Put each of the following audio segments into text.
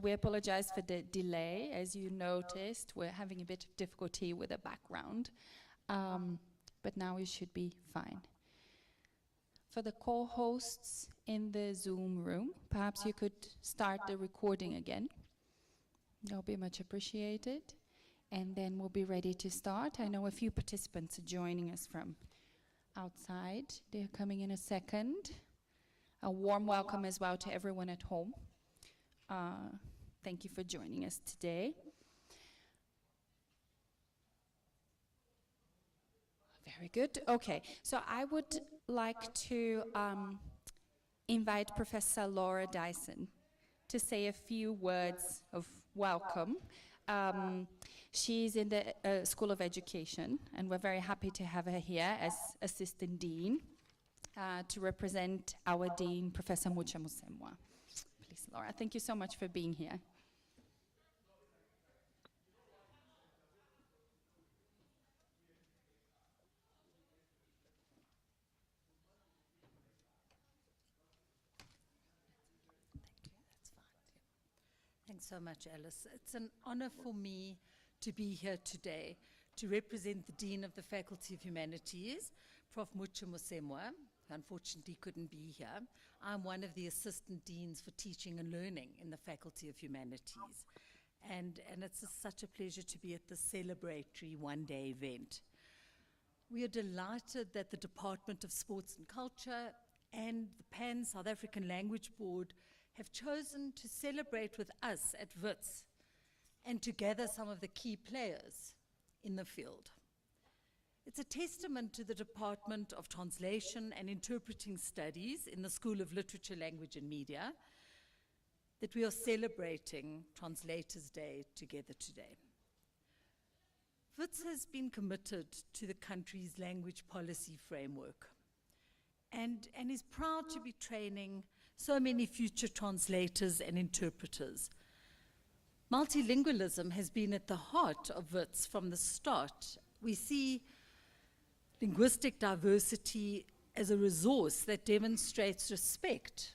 we apologize for the delay. As you noticed, we're having a bit of difficulty with the background, but now it should be fine. For the co-hosts in the Zoom room, perhaps you could start the recording again. That'll be much appreciated. And then we'll be ready to start. I know a few participants are joining us from outside. They're coming in a second. A warm welcome as well to everyone at home. Thank you for joining us today. Very good. Okay, so I would like to invite Professor Laura Dyson to say a few words of welcome. She's in the School of Education, and we're very happy to have her here as Assistant Dean to represent our Dean, Professor Mucha Musemwa. Please, Laura, thank you so much for being here. Thanks so much, Alice. It's an honor for me to be here today to represent the Dean of the Faculty of Humanities, Prof. Mucha Musemwa, who unfortunately couldn't be here. I'm one of the Assistant Deans for Teaching and Learning in the Faculty of Humanities. And it's such a pleasure to be at this celebratory one-day event. We are delighted that the Department of Sports and Culture and the Pan South African Language Board have chosen to celebrate with us at WITS and to gather some of the key players in the field. It's a testament to the Department of Translation and Interpreting Studies in the School of Literature, Language and Media that we are celebrating Translators' Day together today. WITS has been committed to the country's language policy framework and is proud to be training so many future translators and interpreters. Multilingualism has been at the heart of WITS from the start. We see linguistic diversity as a resource that demonstrates respect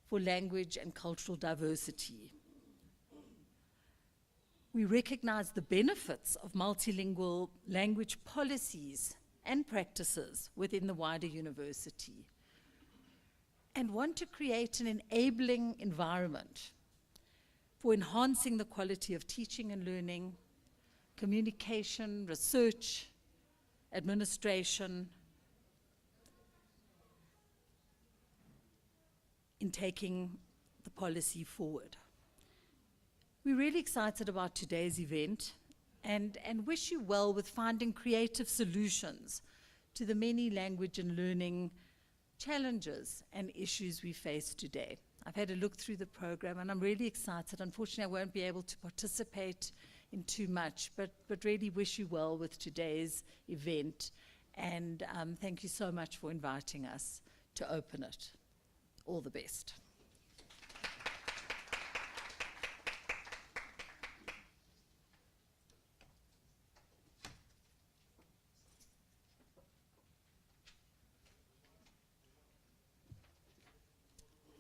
for language and cultural diversity. We recognize the benefits of multilingual language policies and practices within the wider university, and want to create an enabling environment for enhancing the quality of teaching and learning, communication, research, administration, in taking the policy forward. We're really excited about today's event and wish you well with finding creative solutions to the many language and learning challenges and issues we face today. I've had a look through the program and I'm really excited. Unfortunately, I won't be able to participate in too much, but really wish you well with today's event. And thank you so much for inviting us to open it. All the best.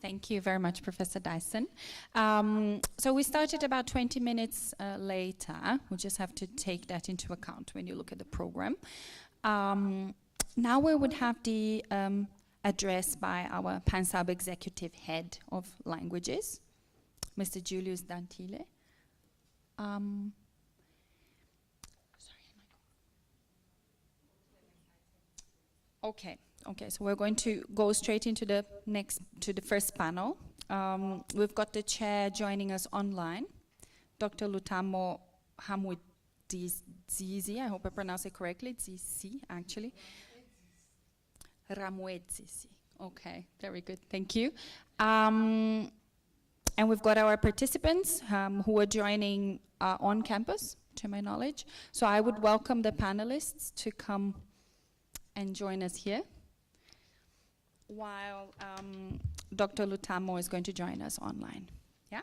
Thank you very much, Professor Dyson. So we started about 20 minutes later. We just have to take that into account when you look at the program. Now we would have the address by our Pansalb Executive Head of Languages, Mr. Julius Dantile. Okay, so we're going to go straight into the first panel. We've got the chair joining us online, Dr. Lutamo Hamwedizi, I hope I pronounce it correctly, Zizi, actually. Ramwedizi. Okay, very good, thank you. And we've got our participants who are joining on campus, to my knowledge. So I would welcome the panelists to come and join us here, while Dr. Lutamo is going to join us online. Yeah?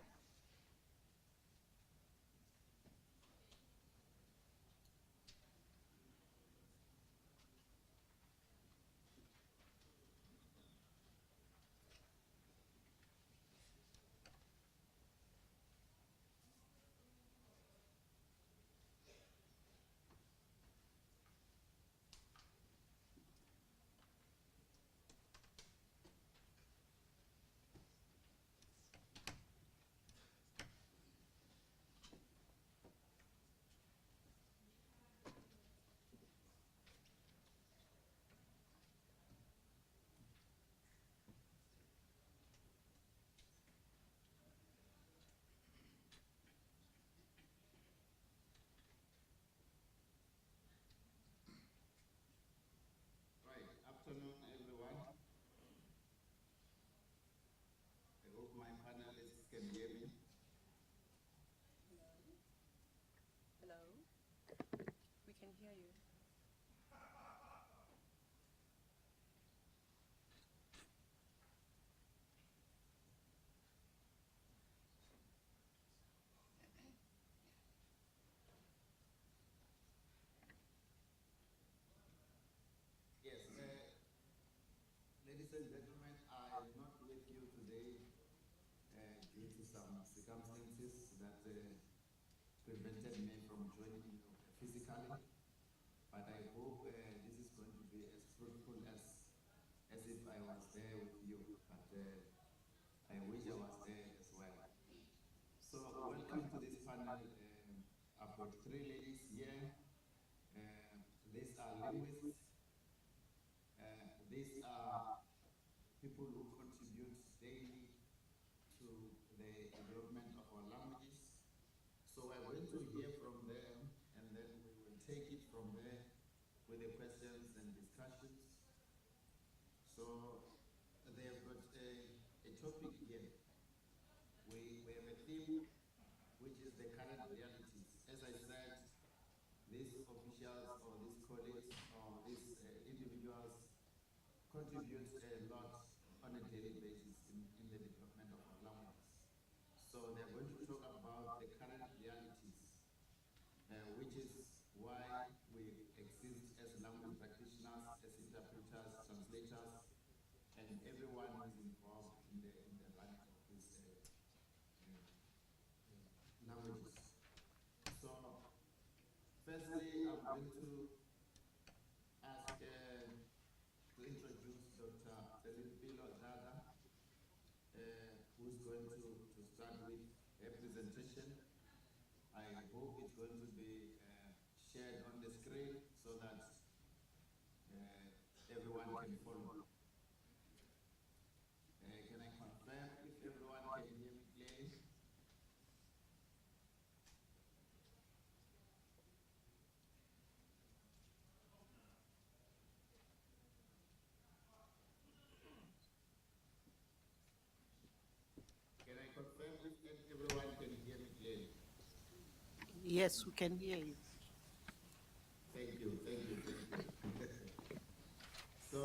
afternoon, everyone. I hope my panelists can hear me. Hello. We can hear you. Yes, ladies and gentlemen, I am not with you today due to some circumstances that prevented me from joining you physically. But I hope this is going to be as fruitful as if I was there with you. But I wish I was there as well. So welcome to this panel. I've got three ladies here. These are linguists. These are people who contribute daily to the development of our languages. So we're going to hear from them, and then we will take it from there with the questions and discussions. So they have got a topic here. We have a theme, which is the current realities. As I said, these officials or these colleagues or these individuals contribute a lot on a daily basis in the development of our languages. So they're going to talk about the current realities, which is why we exist as language practitioners, as interpreters, translators, and everyone who is involved in the running of these languages. So firstly, I'm going to ask to introduce Dr. Pansalb Dada, who's going to start with a presentation. I hope it's going to be shared on the screen so that everyone can follow. Can I confirm if everyone can hear me clearly? Can I confirm if everyone can hear me clearly? Yes, we can hear you. Thank you, thank you, thank you. So,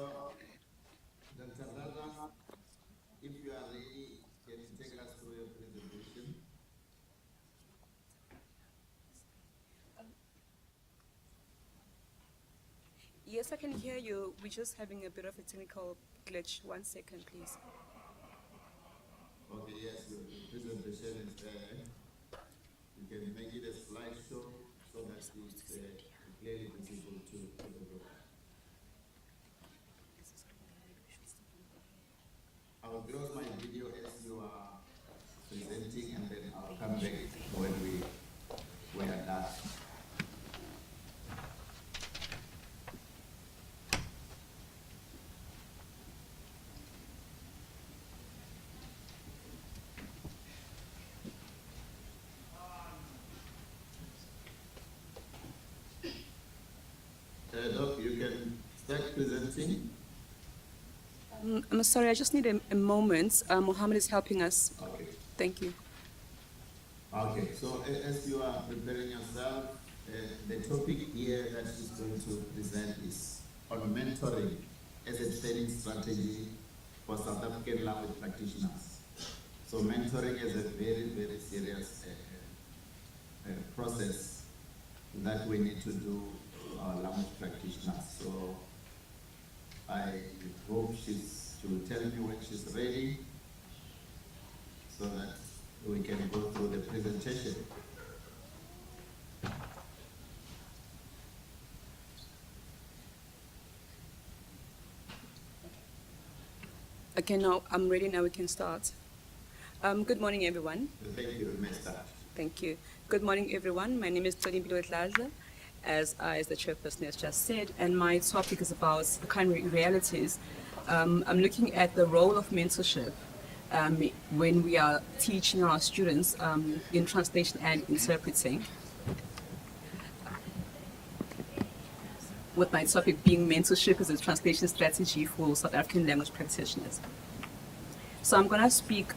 Dr. Dada, if you are ready, can you take us through your presentation? Yes, I can hear you. We're just having a bit of a technical glitch. 1 second, please. Okay, yes, your presentation is there. You can make it a slideshow so that it's clearly visible to everyone. I will close my video as you are presenting, and then I'll come back when we are done. Doc, you can start presenting. I'm sorry, I just need a moment. Mohammed is helping us. Okay. Thank you. Okay, so as you are preparing yourself, the topic here that she's going to present is on mentoring as a training strategy for South African language practitioners. So mentoring is a very, very serious process that we need to do for our language practitioners. So I hope she will tell me when she's ready so that we can go through the presentation. Okay, now I'm ready. Now we can start. Good morning, everyone. Thank you, Mr. Thank you. Good morning, everyone. My name is Pansalb, as the chairperson has just said, and my topic is about the current realities. I'm looking at the role of mentorship when we are teaching our students in translation and interpreting. with my topic being mentorship as a translation strategy for South African language practitioners. So I'm going to speak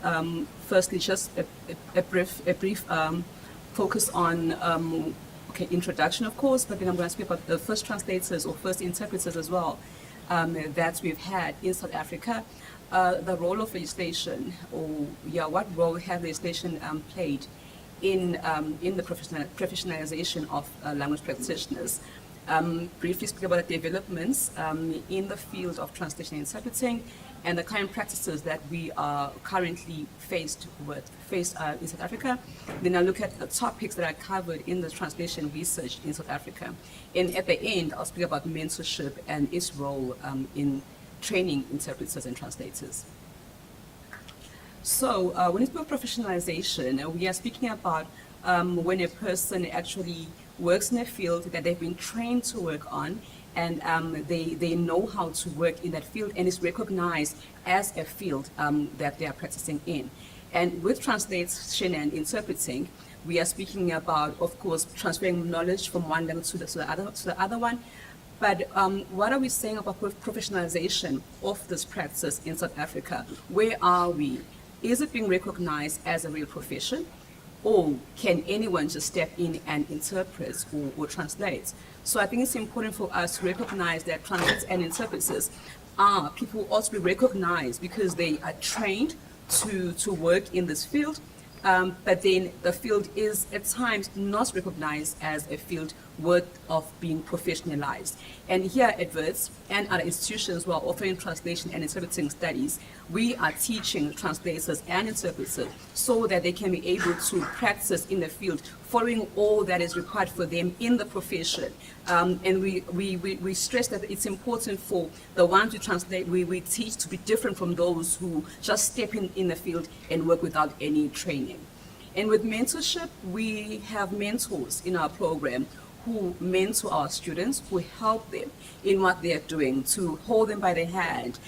firstly just a brief focus on introduction, of course, but then I'm going to speak about the first translators or first interpreters as well that we've had in South Africa, the role of legislation, or what role have legislation played in the professionalization of language practitioners. Briefly speak about the developments in the field of translation and interpreting, and the current practices that we are currently faced in South Africa. Then I'll look at the topics that are covered in the translation research in South Africa. And at the end, I'll speak about mentorship and its role in training interpreters and translators. So when it's about professionalization, we are speaking about when a person actually works in a field that they've been trained to work on, and they know how to work in that field and is recognized as a field that they are practicing in. And with translation and interpreting, we are speaking about, of course, transferring knowledge from one language to the other one. But what are we saying about professionalization of this practice in South Africa? Where are we? Is it being recognized as a real profession? Or can anyone just step in and interpret or translate? So I think it's important for us to recognize that translators and interpreters are people who ought to be recognized because they are trained to work in this field, but then the field is at times not recognized as a field worth of being professionalized. And here at WITS and other institutions who are offering translation and interpreting studies, we are teaching translators and interpreters so that they can be able to practice in the field, following all that is required for them in the profession. And we stress that it's important for the ones who translate, we teach to be different from those who just step in the field and work without any training. And with mentorship, we have mentors in our program who mentor our students, who help them in what they are doing, to hold them by the hand.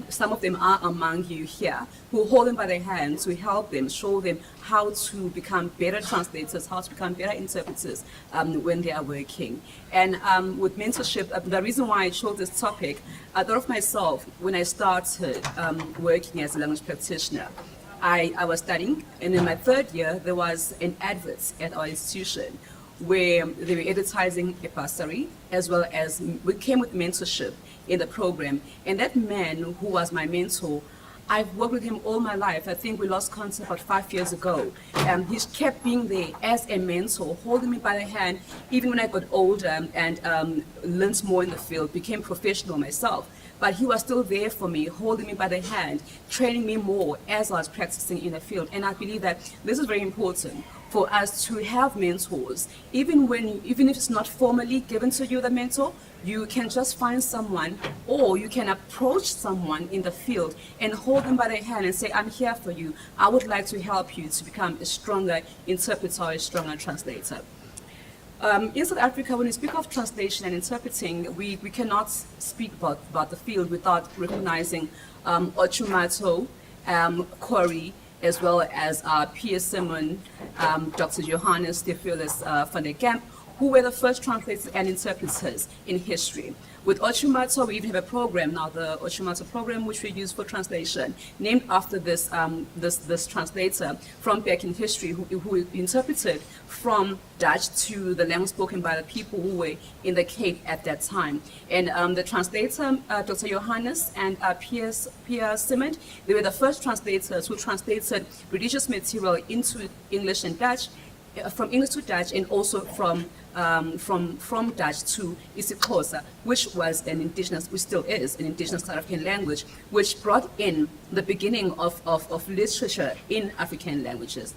Some of them are among you here, who hold them by the hand to help them, show them how to become better translators, how to become better interpreters when they are working. And with mentorship, the reason why I chose this topic, I thought of myself when I started working as a language practitioner. I was studying, and in my third year, there was an advert at our institution where they were advertising a bursary, as well as we came with mentorship in the program. And that man who was my mentor, I've worked with him all my life. I think we lost contact about 5 years ago. He's kept being there as a mentor, holding me by the hand, even when I got older and learned more in the field, became professional myself. But he was still there for me, holding me by the hand, training me more as I was practicing in the field. And I believe that this is very important for us to have mentors. Even if it's not formally given to you, the mentor, you can just find someone, or you can approach someone in the field and hold them by the hand and say, I'm here for you. I would like to help you to become a stronger interpreter, a stronger translator. In South Africa, when we speak of translation and interpreting, we cannot speak about the field without recognizing Ochumato, Corey, as well as Pierre Simon, Dr. Johannes Theophilus van der Kamp, who were the first translators and interpreters in history. With Ochumato, we even have a program now, the Ochumato program, which we use for translation, named after this translator from back in history who interpreted from Dutch to the language spoken by the people who were in the Cape at that time. And the translator, Dr. Johannes and Pierre Simon, they were the first translators who translated religious material into English and Dutch, from English to Dutch, and also from Dutch to isiXhosa, which was an indigenous, which still is an indigenous South African language, which brought in the beginning of literature in African languages.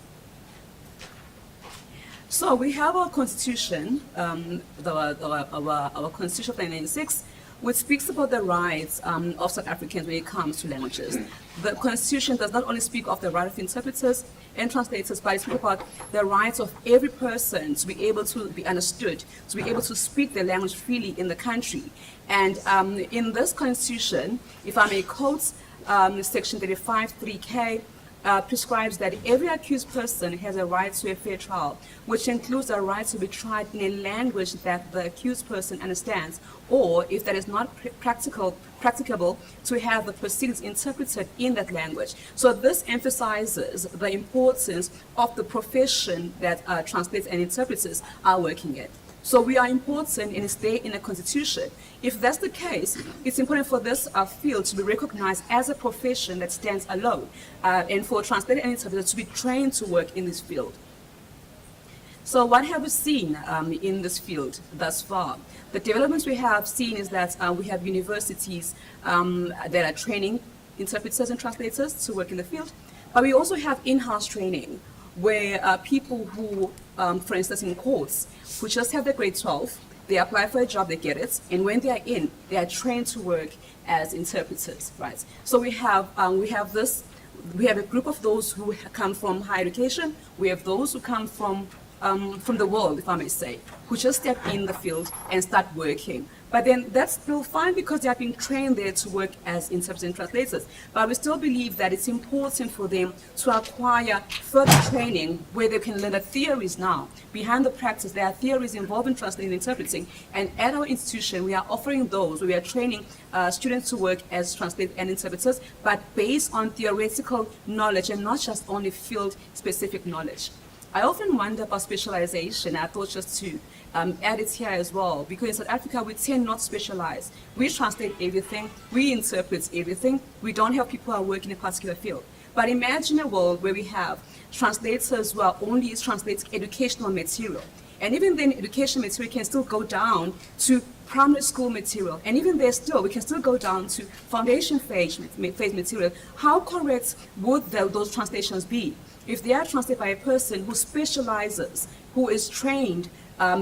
So we have our constitution, our constitution of 1996, which speaks about the rights of South Africans when it comes to languages. The constitution does not only speak of the right of interpreters and translators, but it speaks about the rights of every person to be able to be understood, to be able to speak their language freely in the country. And in this constitution, if I may quote section 35.3K, prescribes that every accused person has a right to a fair trial, which includes a right to be tried in a language that the accused person understands, or if that is not practicable, to have the proceedings interpreted in that language. So this emphasizes the importance of the profession that translators and interpreters are working in. So we are important and stay in a constitution. If that's the case, it's important for this field to be recognized as a profession that stands alone, and for translators and interpreters to be trained to work in this field. So what have we seen in this field thus far? The developments we have seen is that we have universities that are training interpreters and translators to work in the field, but we also have in-house training where people who, for instance, in courts, who just have their grade 12, they apply for a job, they get it, and when they are in, they are trained to work as interpreters, right? So we have a group of those who come from higher education. We have those who come from the world, if I may say, who just step in the field and start working. But then that's still fine because they have been trained there to work as interpreters and translators. But we still believe that it's important for them to acquire further training where they can learn the theories now. Behind the practice, there are theories involved in translating and interpreting. And at our institution, we are offering those. We are training students to work as translators and interpreters, but based on theoretical knowledge and not just only field-specific knowledge. I often wonder about specialization. I thought just to add it here as well, because in South Africa, we tend not to specialize. We translate everything, we interpret everything. We don't have people who are working in a particular field. But imagine a world where we have translators who are only translating educational material. And even then, education material can still go down to primary school material. And even there still, we can still go down to foundation phase material. How correct would those translations be if they are translated by a person who specializes, who is trained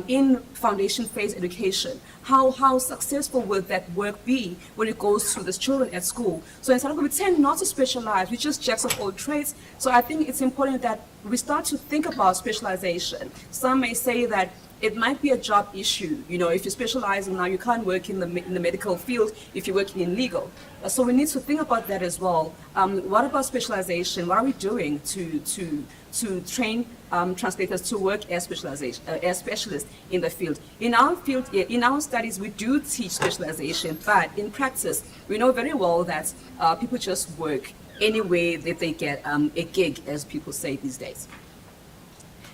in foundation phase education? How successful would that work be when it goes to the children at school? So in South Africa, we tend not to specialize, we just jacks of all trades. So I think it's important that we start to think about specialization. Some may say that it might be a job issue. You know, if you're specializing now, you can't work in the medical field if you're working in legal. So we need to think about that as well. What about specialization? What are we doing to train translators to work as specialists in the field? In our field, in our studies, we do teach specialization, but in practice, we know very well that people just work any way that they get a gig, as people say these days.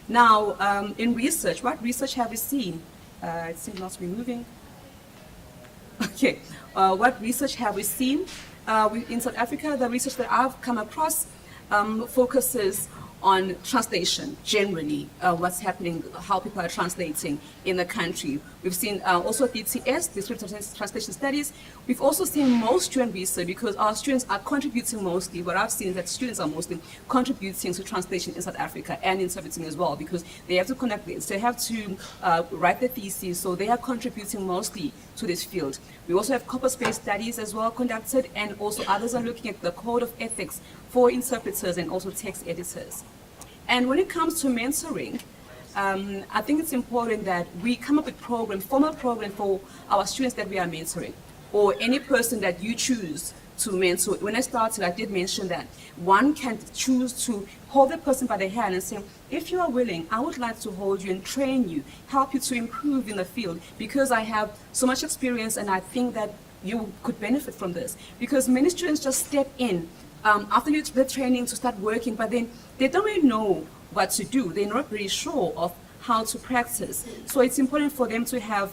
Now, in research, what research have we seen? It seems not to be moving. Okay, what research have we seen? In South Africa, the research that I've come across focuses on translation, generally, what's happening, how people are translating in the country. We've seen also DTS, Descriptive Translation Studies. We've also seen most student research because our students are contributing mostly. What I've seen is that students are mostly contributing to translation in South Africa and interpreting as well, because they have to connect this. They have to write the thesis, so they are contributing mostly to this field. We also have corpus-based studies as well conducted, and also others are looking at the code of ethics for interpreters and also text editors. And when it comes to mentoring, I think it's important that we come up with formal program for our students that we are mentoring, or any person that you choose to mentor. When I started, I did mention that one can choose to hold the person by the hand and say, if you are willing, I would like to hold you and train you, help you to improve in the field, because I have so much experience and I think that you could benefit from this. Because many students just step in after the training to start working, but then they don't really know what to do. They're not really sure of how to practice. So it's important for them to have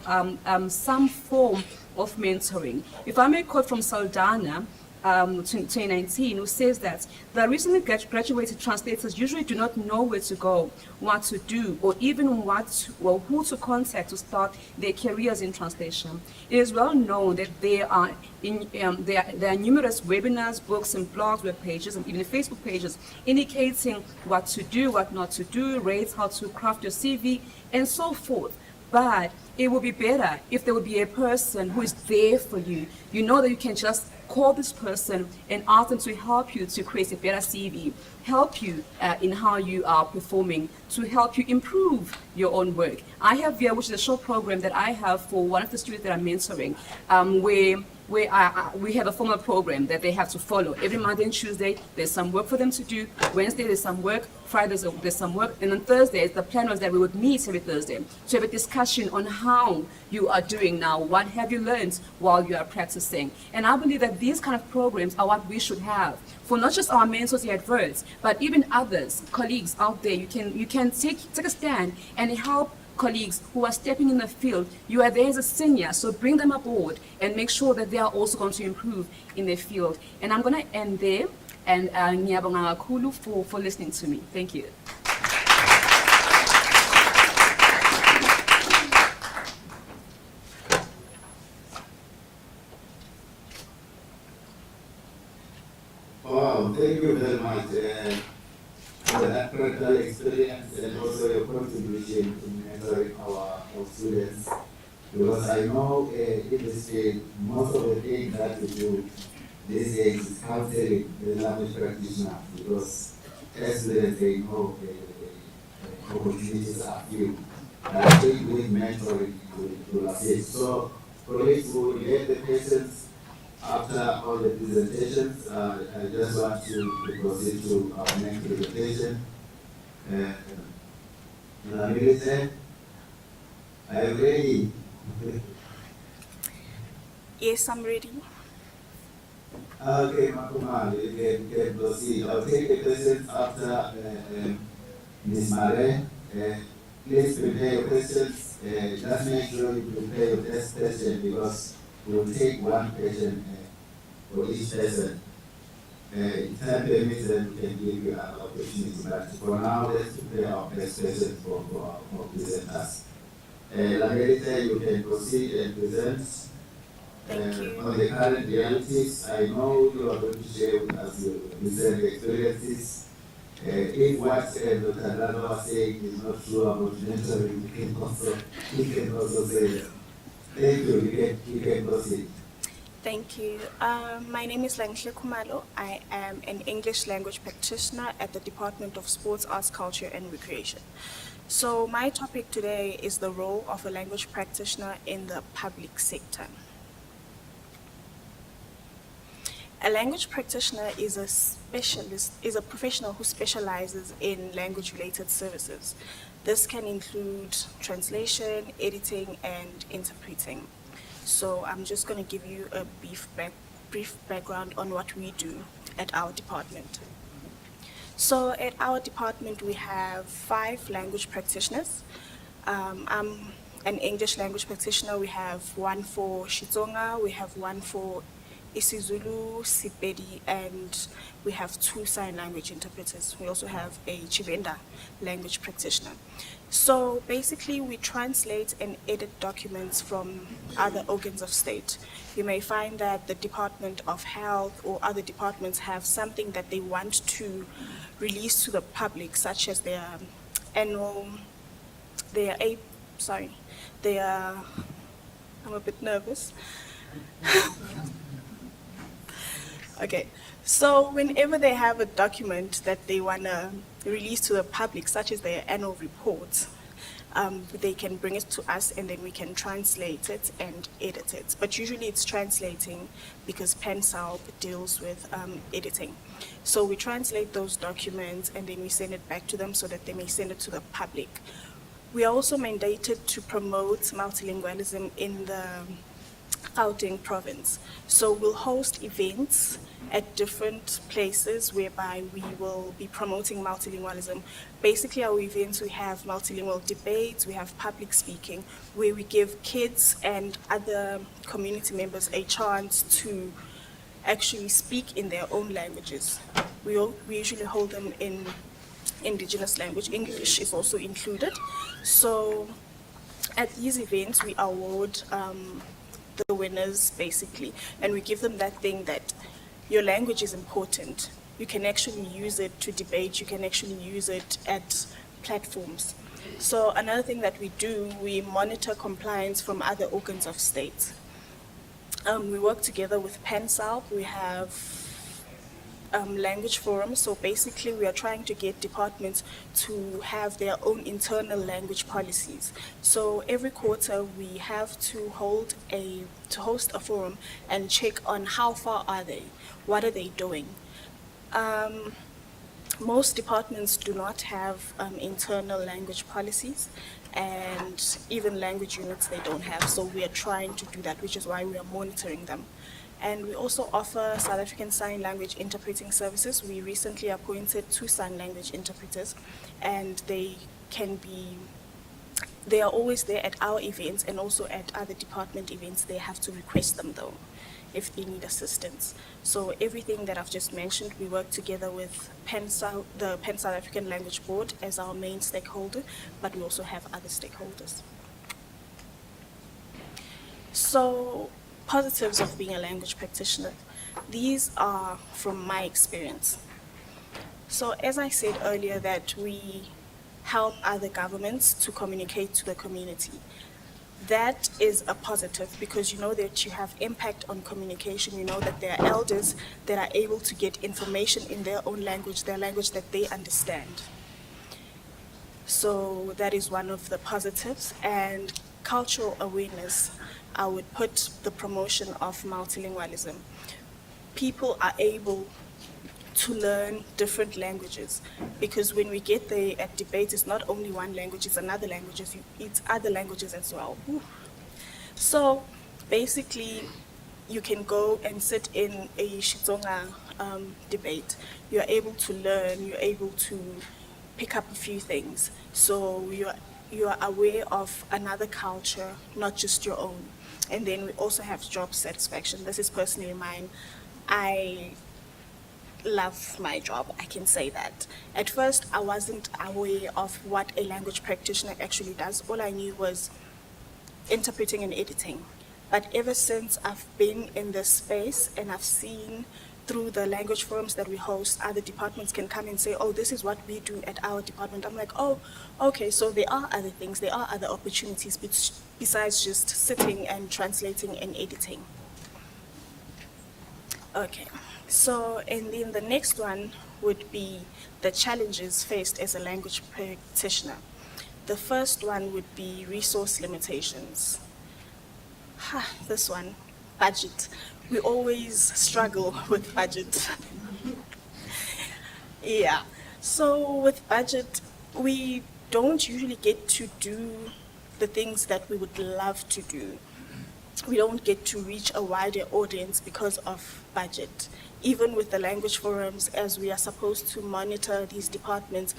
some form of mentoring. If I may quote from Saldana, 2019, who says that the recently graduated translators usually do not know where to go, what to do, or even who to contact to start their careers in translation. It is well known that there are numerous webinars, books, and blogs, web pages, and even Facebook pages indicating what to do, what not to do, rates, how to craft your CV, and so forth. But it would be better if there would be a person who is there for you. You know that you can just call this person and ask them to help you to create a better CV, help you in how you are performing, to help you improve your own work. I have here, which is a short program that I have for one of the students that I'm mentoring, where where we have a formal program that they have to follow. Every Monday and Tuesday, there's some work for them to do. Wednesday, there's some work. Friday, there's some work. And on Thursdays, the plan was that we would meet every Thursday to have a discussion on how you are doing now. What have you learned while you are practicing? And I believe that these kind of programs are what we should have for not just our mentors here at Verts, but even others, colleagues out there. You can take a stand and help colleagues who are stepping in the field. You are there as a senior, so bring them aboard and make sure that they are also going to improve in their field. And I'm going to end there, and ngiyabonga kakhulu for listening to me. Thank you. Wow, thank you very much for that practical experience and also your contribution in mentoring our students. Because I know in this field, most of the things that we do these days is counseling the language practitioner, because as students they know opportunities are few. And I think with mentoring will assist. So colleagues who will get the patients after all the presentations, I just want to proceed to our next presentation. Melissa, are you ready? Yes, I'm ready. Okay, Makuma, you can proceed. I'll take the questions after Ms. Mare. Please prepare your questions. Just make sure you prepare your test question, because we'll take one question for each person. If time permits, then we can give you an opportunity. But for now, let's prepare our best question for our presenters. Lamerita, you can proceed and present on the current realities. I know you are going to share with us your recent experiences. If what Dr. Lalo was saying is not true about mentoring, you can also say that. Thank you. You can proceed. Thank you. My name is Langishle Khumalo. I am an English language practitioner at the Department of Sports, Arts, Culture and Recreation. So my topic today is the role of a language practitioner in the public sector. A language practitioner is a professional who specializes in language-related services. This can include translation, editing, and interpreting. So I'm just going to give you a brief background on what we do at our department. So at our department, we have 5 language practitioners. I'm an English language practitioner. We have one for Xitsonga, we have one for isiZulu, Sepedi, and we have 2 sign language interpreters. We also have a Chivenda language practitioner. So basically, we translate and edit documents from other organs of state. You may find that the Department of Health or other departments have something that they want to release to the public, such as their annual, I'm a bit nervous. Okay, so whenever they have a document that they want to release to the public, such as their annual report, they can bring it to us and then we can translate it and edit it. But usually it's translating because Pansalb deals with editing. So we translate those documents and then we send it back to them so that they may send it to the public. We are also mandated to promote multilingualism in the Gauteng province. So we'll host events at different places whereby we will be promoting multilingualism. Basically, our events, we have multilingual debates, we have public speaking, where we give kids and other community members a chance to actually speak in their own languages. We usually hold them in indigenous language. English is also included. So at these events, we award the winners, basically, and we give them that thing that your language is important. You can actually use it to debate, you can actually use it at platforms. So another thing that we do, we monitor compliance from other organs of state. We work together with Pansalb. We have language forum. So basically, we are trying to get departments to have their own internal language policies. So every quarter, we have to host a forum and check on how far are they, what are they doing. Most departments do not have internal language policies, and even language units they don't have. So we are trying to do that, which is why we are monitoring them. And we also offer South African Sign Language interpreting services. We recently appointed 2 sign language interpreters, and they are always there at our events and also at other department events. They have to request them though, if they need assistance. So everything that I've just mentioned, we work together with the Pan South African Language Board as our main stakeholder, but we also have other stakeholders. So, positives of being a language practitioner. These are from my experience. So as I said earlier, that we help other governments to communicate to the community. That is a positive because you know that you have impact on communication. You know that there are elders that are able to get information in their own language, their language that they understand. So that is one of the positives. And cultural awareness, I would put the promotion of multilingualism. People are able to learn different languages because when we get there at debates, it's not only one language, it's another language, it's other languages as well. Ooh. So basically, you can go and sit in a Xitsonga debate. You're able to learn, you're able to pick up a few things. So you are aware of another culture, not just your own. And then we also have job satisfaction. This is personally mine. I love my job, I can say that. At first, I wasn't aware of what a language practitioner actually does. All I knew was interpreting and editing. But ever since I've been in this space and I've seen through the language forums that we host, other departments can come and say, oh, this is what we do at our department. I'm like, oh, okay, so there are other things, there are other opportunities besides just sitting and translating and editing. Okay, so and then the next one would be the challenges faced as a language practitioner. The first one would be resource limitations. This one, budget. We always struggle with budget. Yeah, so with budget, we don't usually get to do the things that we would love to do. We don't get to reach a wider audience because of budget. Even with the language forums, as we are supposed to monitor these departments,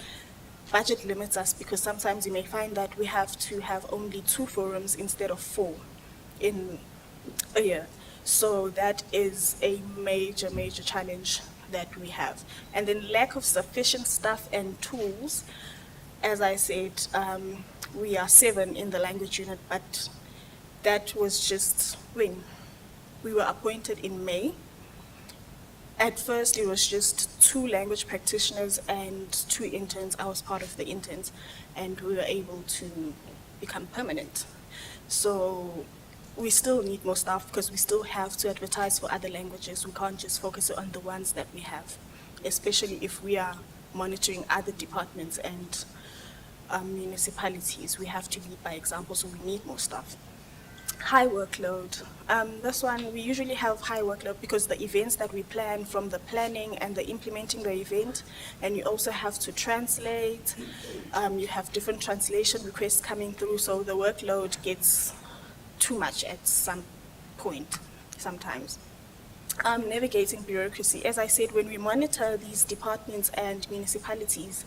budget limits us because sometimes you may find that we have to have only 2 forums instead of 4 in a year. So that is a major, major challenge that we have. And then lack of sufficient staff and tools. As I said, we are 7 in the language unit, but that was just when we were appointed in May. At first, it was just 2 language practitioners and 2 interns. I was part of the interns, and we were able to become permanent. So we still need more staff because we still have to advertise for other languages. We can't just focus on the ones that we have, especially if we are monitoring other departments and municipalities. We have to lead by example, so we need more staff. High workload. This one, we usually have high workload because the events that we plan, from the planning and the implementing the event, and you also have to translate. You have different translation requests coming through, so the workload gets too much at some point sometimes. Navigating bureaucracy. As I said, when we monitor these departments and municipalities,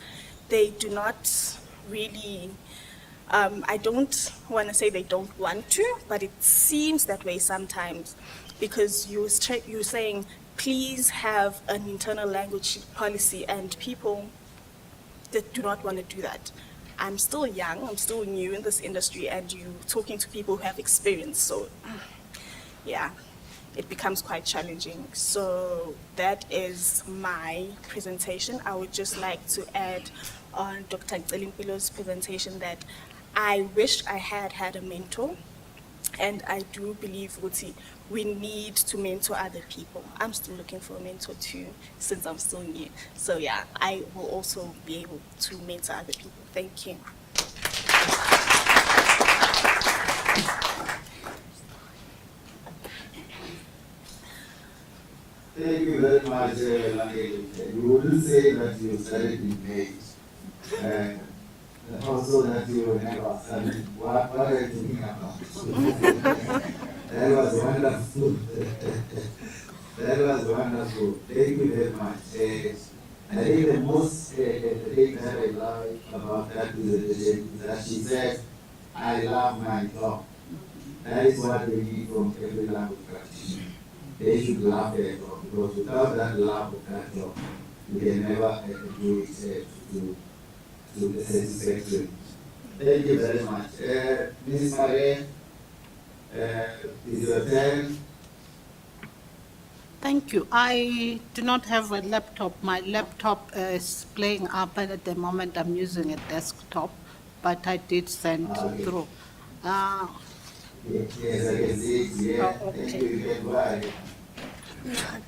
they do not really, I don't want to say they don't want to, but it seems that way sometimes because you're saying, please have an internal language policy, and people that do not want to do that. I'm still young, I'm still new in this industry, and you're talking to people who have experience, so yeah, it becomes quite challenging. So that is my presentation. I would just like to add on Dr. Limpilo's presentation that I wish I had a mentor And I do believe Uti, we need to mentor other people. I'm still looking for a mentor too, since I'm still new. So yeah, I will also be able to mentor other people. Thank you. Thank you very much, Langeli. You wouldn't say that you studied in May. Also that you never studied. What are you thinking about? That was wonderful. That was wonderful. Thank you very much. I think the most thing that I like about that presentation is that she said, I love my job. That is what we need from every language practitioner. They should love their job, because without that love of that job, you can never do it to the satisfaction. Thank you very much. Ms. Marie, is your turn. Thank you. I do not have a laptop. My laptop is playing up, and at the moment I'm using a desktop, but I did send Okay. through. Yes, I can see it here. Oh, Thank okay. you. You can go ahead.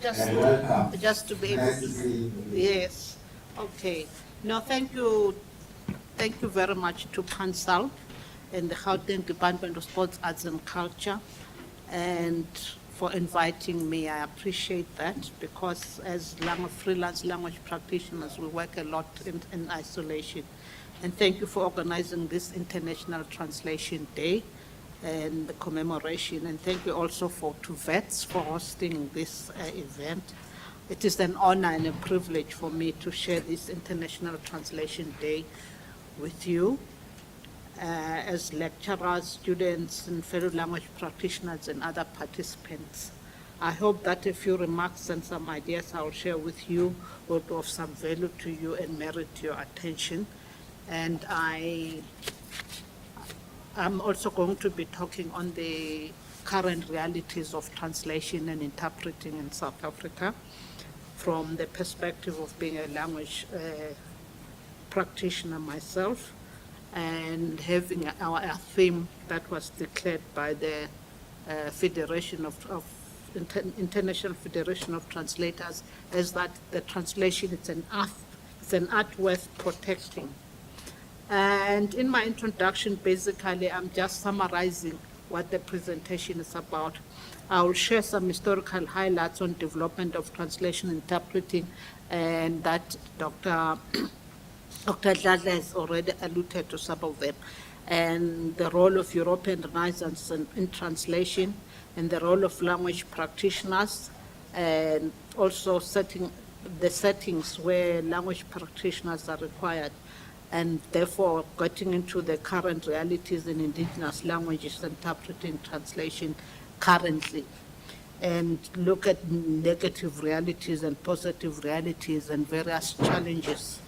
Just, And welcome. just to be able Nice to see you. Yes, okay. No, thank you. Thank you very much to Pansalb and the Gauteng Department of Sports, Arts and Culture, and for inviting me. I appreciate that, because as freelance language practitioners, we work a lot in isolation. And thank you for organizing this International Translation Day and the commemoration. And thank you also to VETS for hosting this event. It is an honor and a privilege for me to share this International Translation Day with you as lecturers, students, and fellow language practitioners and other participants. I hope that a few remarks and some ideas I will share with you will be of some value to you and merit your attention. And I'm also going to be talking on the current realities of translation and interpreting in South Africa from the perspective of being a language practitioner myself, and having our theme that was declared by the Federation of International Federation of Translators as that the translation is an art worth protecting. And in my introduction, basically, I'm just summarizing what the presentation is about. I will share some historical highlights on development of translation interpreting, and that Dr. Dladla has already alluded to some of them, and the role of European Renaissance in translation, and the role of language practitioners, and also the settings where language practitioners are required, and therefore getting into the current realities in indigenous languages, interpreting translation currently, and look at negative realities and positive realities and various challenges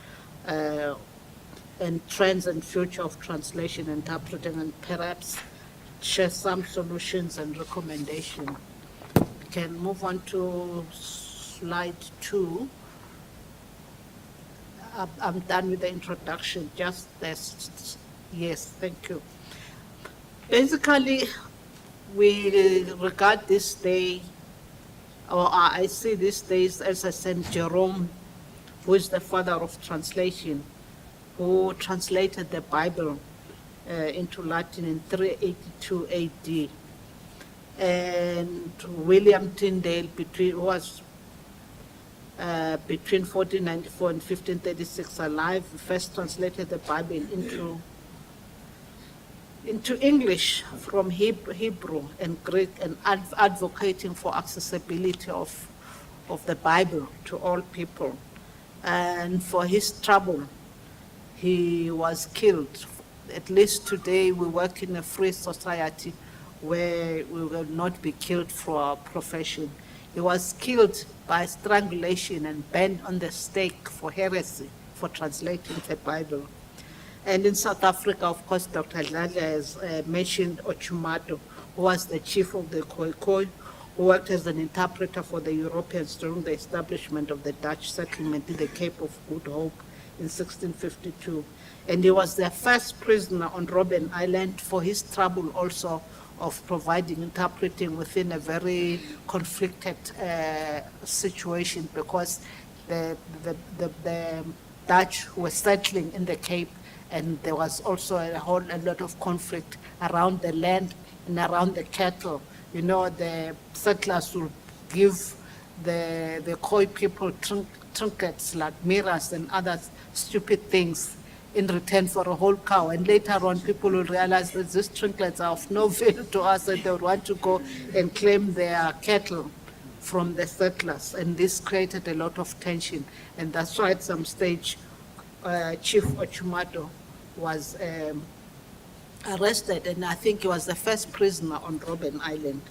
and trends and future of translation, interpreting, and perhaps share some solutions and recommendations. We can move on to slide 2. I'm done with the introduction, just this. Yes, thank you. Basically, we regard this day, or I see these days as a Saint Jerome, who is the father of translation, who translated the Bible into Latin in 382 AD. And William Tyndale, who was between 1494 and 1536 alive, first translated the Bible into English from Hebrew and Greek, and advocating for accessibility of the Bible to all people. And for his trouble, he was killed. At least today we work in a free society where we will not be killed for our profession. He was killed by strangulation and burned on the stake for heresy, for translating the Bible. And in South Africa, of course, Dr. Dladla has mentioned Ochumato, who was the chief of the Khoikhoi, who worked as an interpreter for the Europeans during the establishment of the Dutch settlement in the Cape of Good Hope in 1652. And he was their first prisoner on Robben Island. For his trouble also of providing interpreting within a very conflicted situation, because the Dutch were settling in the Cape, and there was also a lot of conflict around the land and around the cattle. You know, the settlers would give the Khoi people trinkets like mirrors and other stupid things in return for a whole cow. And later on, people will realize that these trinkets are of no value to us, and they would want to go and claim their cattle from the settlers. And this created a lot of tension. And that's why at some stage, Chief Ochumato was arrested, and I think he was the first prisoner on Robben Island.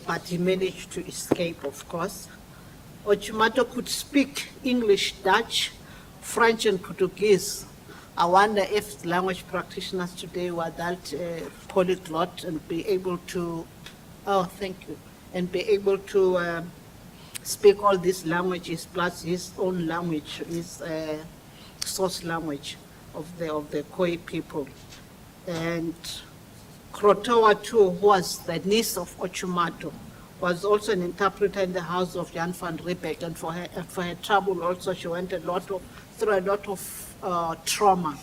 But he managed to escape, of course. Ochumato could speak English, Dutch, French, and Portuguese. I wonder if language practitioners today were that polyglot and be able to, and be able to speak all these languages plus his own language, his source language of the Khoi people. And Krotoa too, who was the niece of Ochumato, was also an interpreter in the house of Jan van Riebeck, and for her trouble also she went through a lot of trauma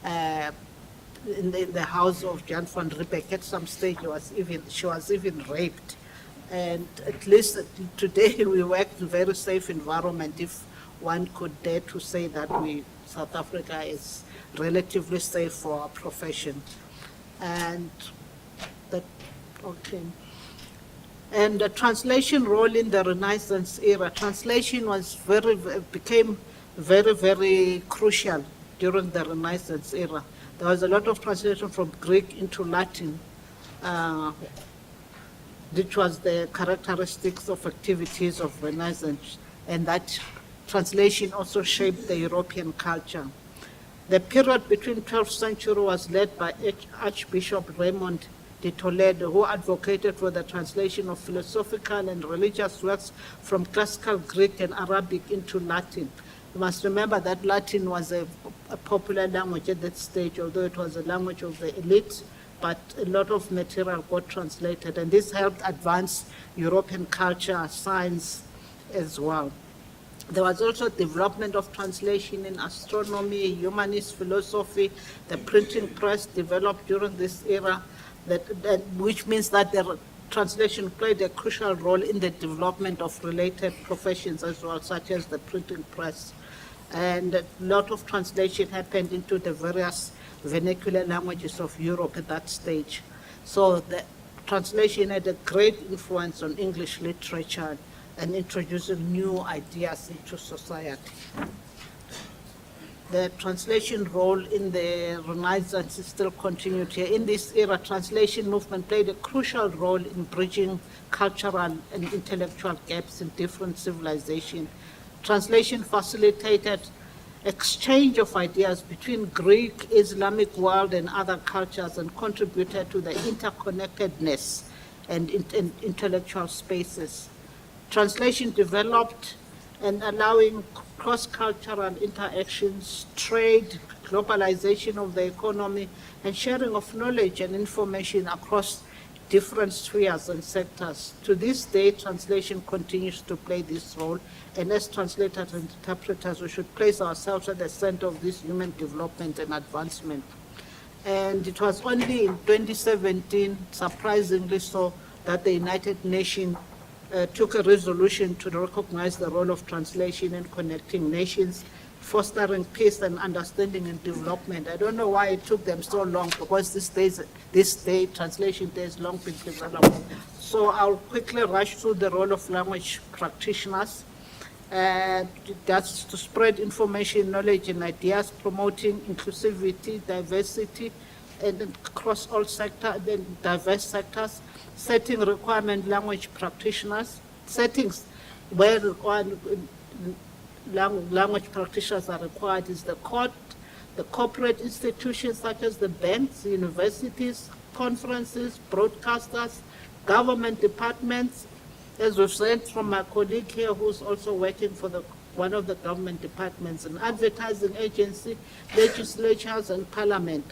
in the house of Jan van Riebeck. At some stage she was even raped. And at least today we work in a very safe environment, if one could dare to say that South Africa is relatively safe for our profession. And and the translation role in the Renaissance era. Translation became very, very crucial during the Renaissance era. There was a lot of translation from Greek into Latin, which was the characteristics of activities of Renaissance, and that translation also shaped the European culture. The period between 12th century was led by Archbishop Raymond de Toledo, who advocated for the translation of philosophical and religious works from classical Greek and Arabic into Latin. You must remember that Latin was a popular language at that stage, although it was a language of the elite, but a lot of material got translated, and this helped advance European culture, science as well. There was also development of translation in astronomy, humanist philosophy. The printing press developed during this era, which means that the translation played a crucial role in the development of related professions as well, such as the printing press. And a lot of translation happened into the various vernacular languages of Europe at that stage. So the translation had a great influence on English literature and introducing new ideas into society. The translation role in the Renaissance is still continued here. In this era, translation movement played a crucial role in bridging cultural and intellectual gaps in different civilizations. Translation facilitated exchange of ideas between Greek, Islamic world, and other cultures, and contributed to the interconnectedness and intellectual spaces. Translation developed and allowing cross-cultural interactions, trade, globalization of the economy, and sharing of knowledge and information across different spheres and sectors. To this day, translation continues to play this role, and as translators and interpreters, we should place ourselves at the center of this human development and advancement. And it was only in 2017, surprisingly so, that the United Nations took a resolution to recognize the role of translation in connecting nations, fostering peace and understanding and development. I don't know why it took them so long, because this day, translation day has long been developed. So I'll quickly rush through the role of language practitioners. That's to spread information, knowledge, and ideas, promoting inclusivity, diversity, and across all sectors, diverse sectors, setting requirement language practitioners, settings where language practitioners are required is the court, the corporate institutions such as the banks, universities, conferences, broadcasters, government departments, as we've said from my colleague here who's also working for one of the government departments, an advertising agency, legislatures, and parliament.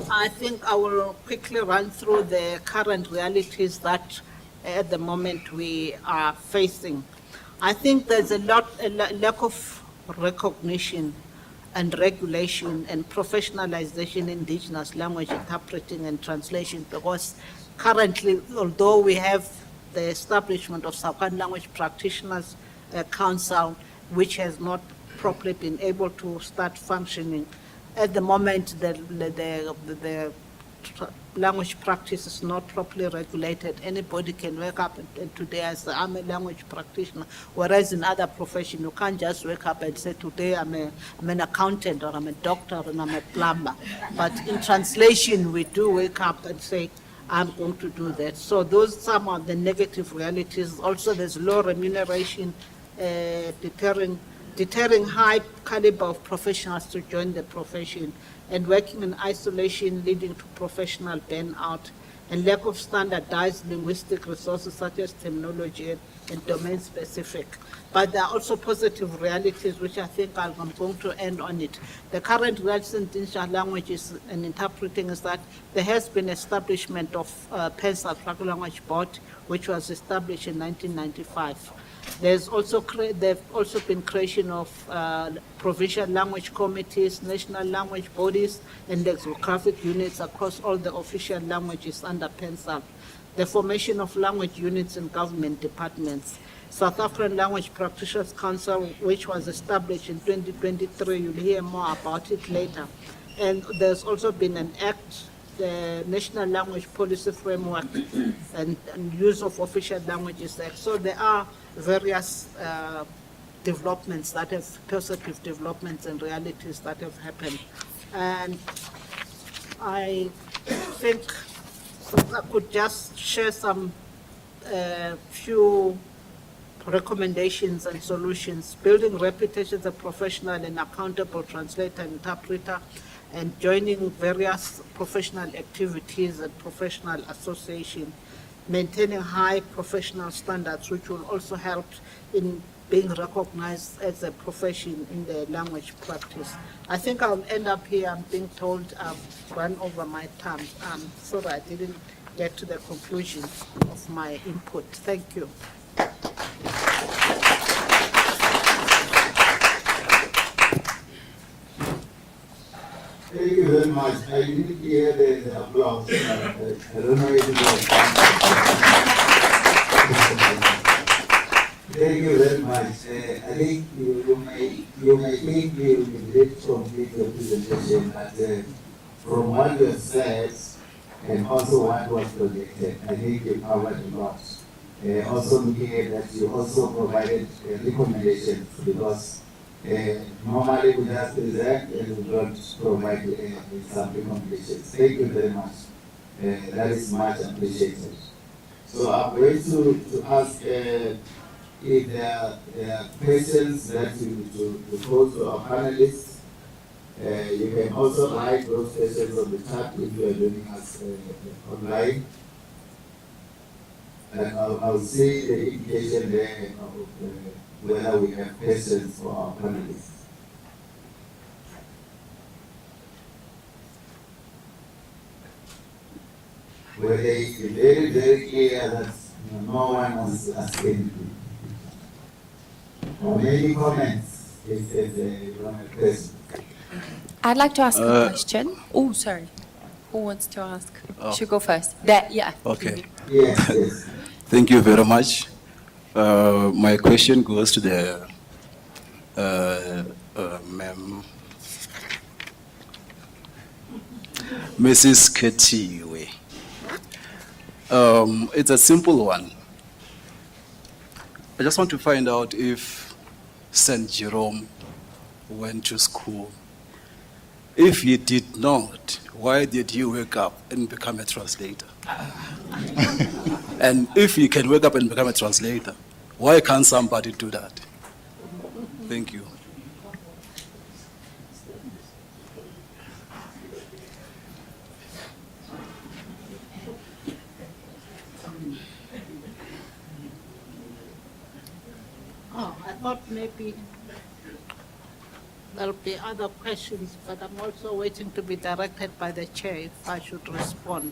I think I will quickly run through the current realities that at the moment we are facing. I think there's a lack of recognition and regulation and professionalization in indigenous language interpreting and translation, because currently, although we have the establishment of Southern Language Practitioners Council, which has not properly been able to start functioning, at the moment the language practice is not properly regulated. Anybody can wake up and today I say, I'm a language practitioner, whereas in other professions, you can't just wake up and say, today I'm an accountant, or I'm a doctor, or I'm a plumber. But in translation, we do wake up and say, I'm going to do that. So those are some of the negative realities. Also, there's low remuneration, deterring high caliber of professionals to join the profession, and working in isolation leading to professional burnout, and lack of standardized linguistic resources such as terminology and domain-specific. But there are also positive realities, which I think I'm going to end on it. The current realities in indigenous languages and interpreting is that there has been establishment of Pansalb Language Board, which was established in 1995. There's also been creation of provincial language committees, national language bodies, and lexicographic units across all the official languages under Pansalb. The formation of language units in government departments. South African Language Practitioners Council, which was established in 2023, you'll hear more about it later. And there's also been an act, the National Language Policy Framework and Use of Official Languages Act. So there are various developments that have, positive developments and realities that have happened. And I think I could just share some few recommendations and solutions. Building reputation as a professional and accountable translator and interpreter, and joining various professional activities and professional association, maintaining high professional standards, which will also help in being recognized as a profession in the language practice. I think I'll end up here. I'm being told I've run over my time. Sorry I didn't get to the conclusion of my input. Thank you. Thank you very much. I didn't hear the applause. I don't know if it was. Thank you very much. I think you may think you did complete your presentation, but from what you have said and also what was projected, I think you covered a lot. Also looking at that, you also provided recommendations, because normally we just present and we don't provide some recommendations. Thank you very much. That is much appreciated. So I'm going to ask if there are questions that you need to pose to our panelists. You can also write those questions on the chat if you are joining us online. And I'll see the indication there of whether we have questions for our panelists. Where they very, very clear that no one wants to ask anything. Or any comments if they want a question. I'd like to ask a question. Oh, sorry. Who wants to ask? Should go first. There, yeah. Okay. Yes, yes. Thank you very much. My question goes to the ma'am, Mrs. Ketiwe. It's a simple one. I just want to find out if St. Jerome went to school. If he did not, why did he wake up and become a translator? And if he can wake up and become a translator, why can't somebody do that? Thank you. Oh, I thought maybe There'll be other questions, but I'm also waiting to be directed by the chair if I should respond.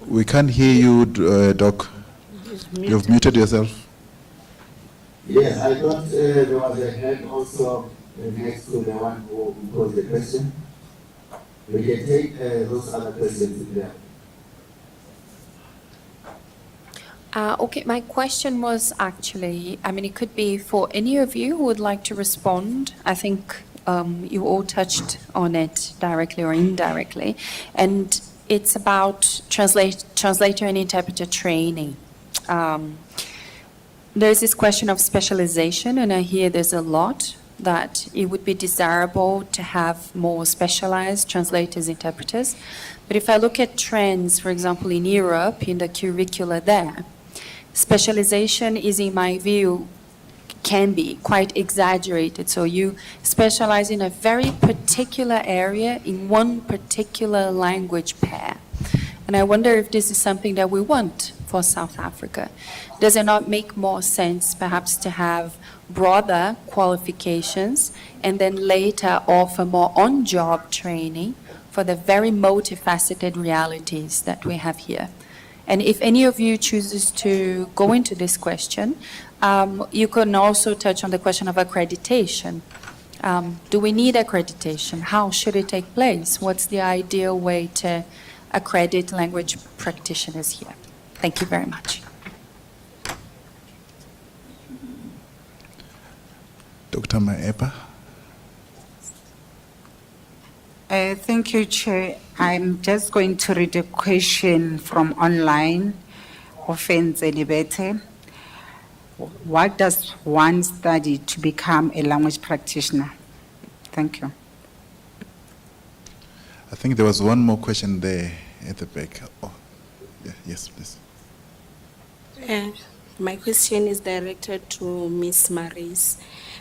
We can't hear you, Doc. He's You've muted yourself. Yes, I thought there was a hand also next to the one who posed the question. We can take those other questions if there. Okay, my question was actually, I mean, it could be for any of you who would like to respond. I think you all touched on it directly or indirectly. And it's about translator and interpreter training. There's this question of specialization, and I hear there's a lot that it would be desirable to have more specialized translators, interpreters. But if I look at trends, for example, in Europe, in the curricula there, specialization is, in my view, can be quite exaggerated. So you specialize in a very particular area in one particular language pair. And I wonder if this is something that we want for South Africa. Does it not make more sense perhaps to have broader qualifications and then later offer more on-job training for the very multifaceted realities that we have here? And if any of you chooses to go into this question, you can also touch on the question of accreditation. Do we need accreditation? How should it take place? What's the ideal way to accredit language practitioners here? Thank you very much. Dr. Maepa. Thank you, Chair. I'm just going to read a question from online of Pansalb. What does one study to become a language practitioner? Thank you. I think there was one more question there at the back. Oh, yeah, yes, please. My question is directed to Ms. Maris.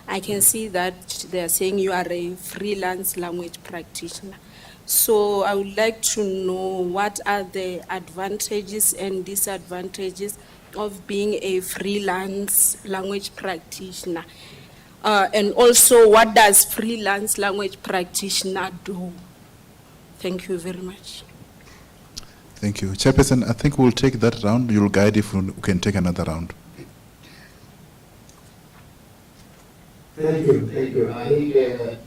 I can see that they are saying you are a freelance language practitioner. So I would like to know what are the advantages and disadvantages of being a freelance language practitioner? And also, what does freelance language practitioner do? Thank you very much. Thank you. Chairperson, I think we'll take that round. You'll guide if we can take another round. Thank you, thank you. I think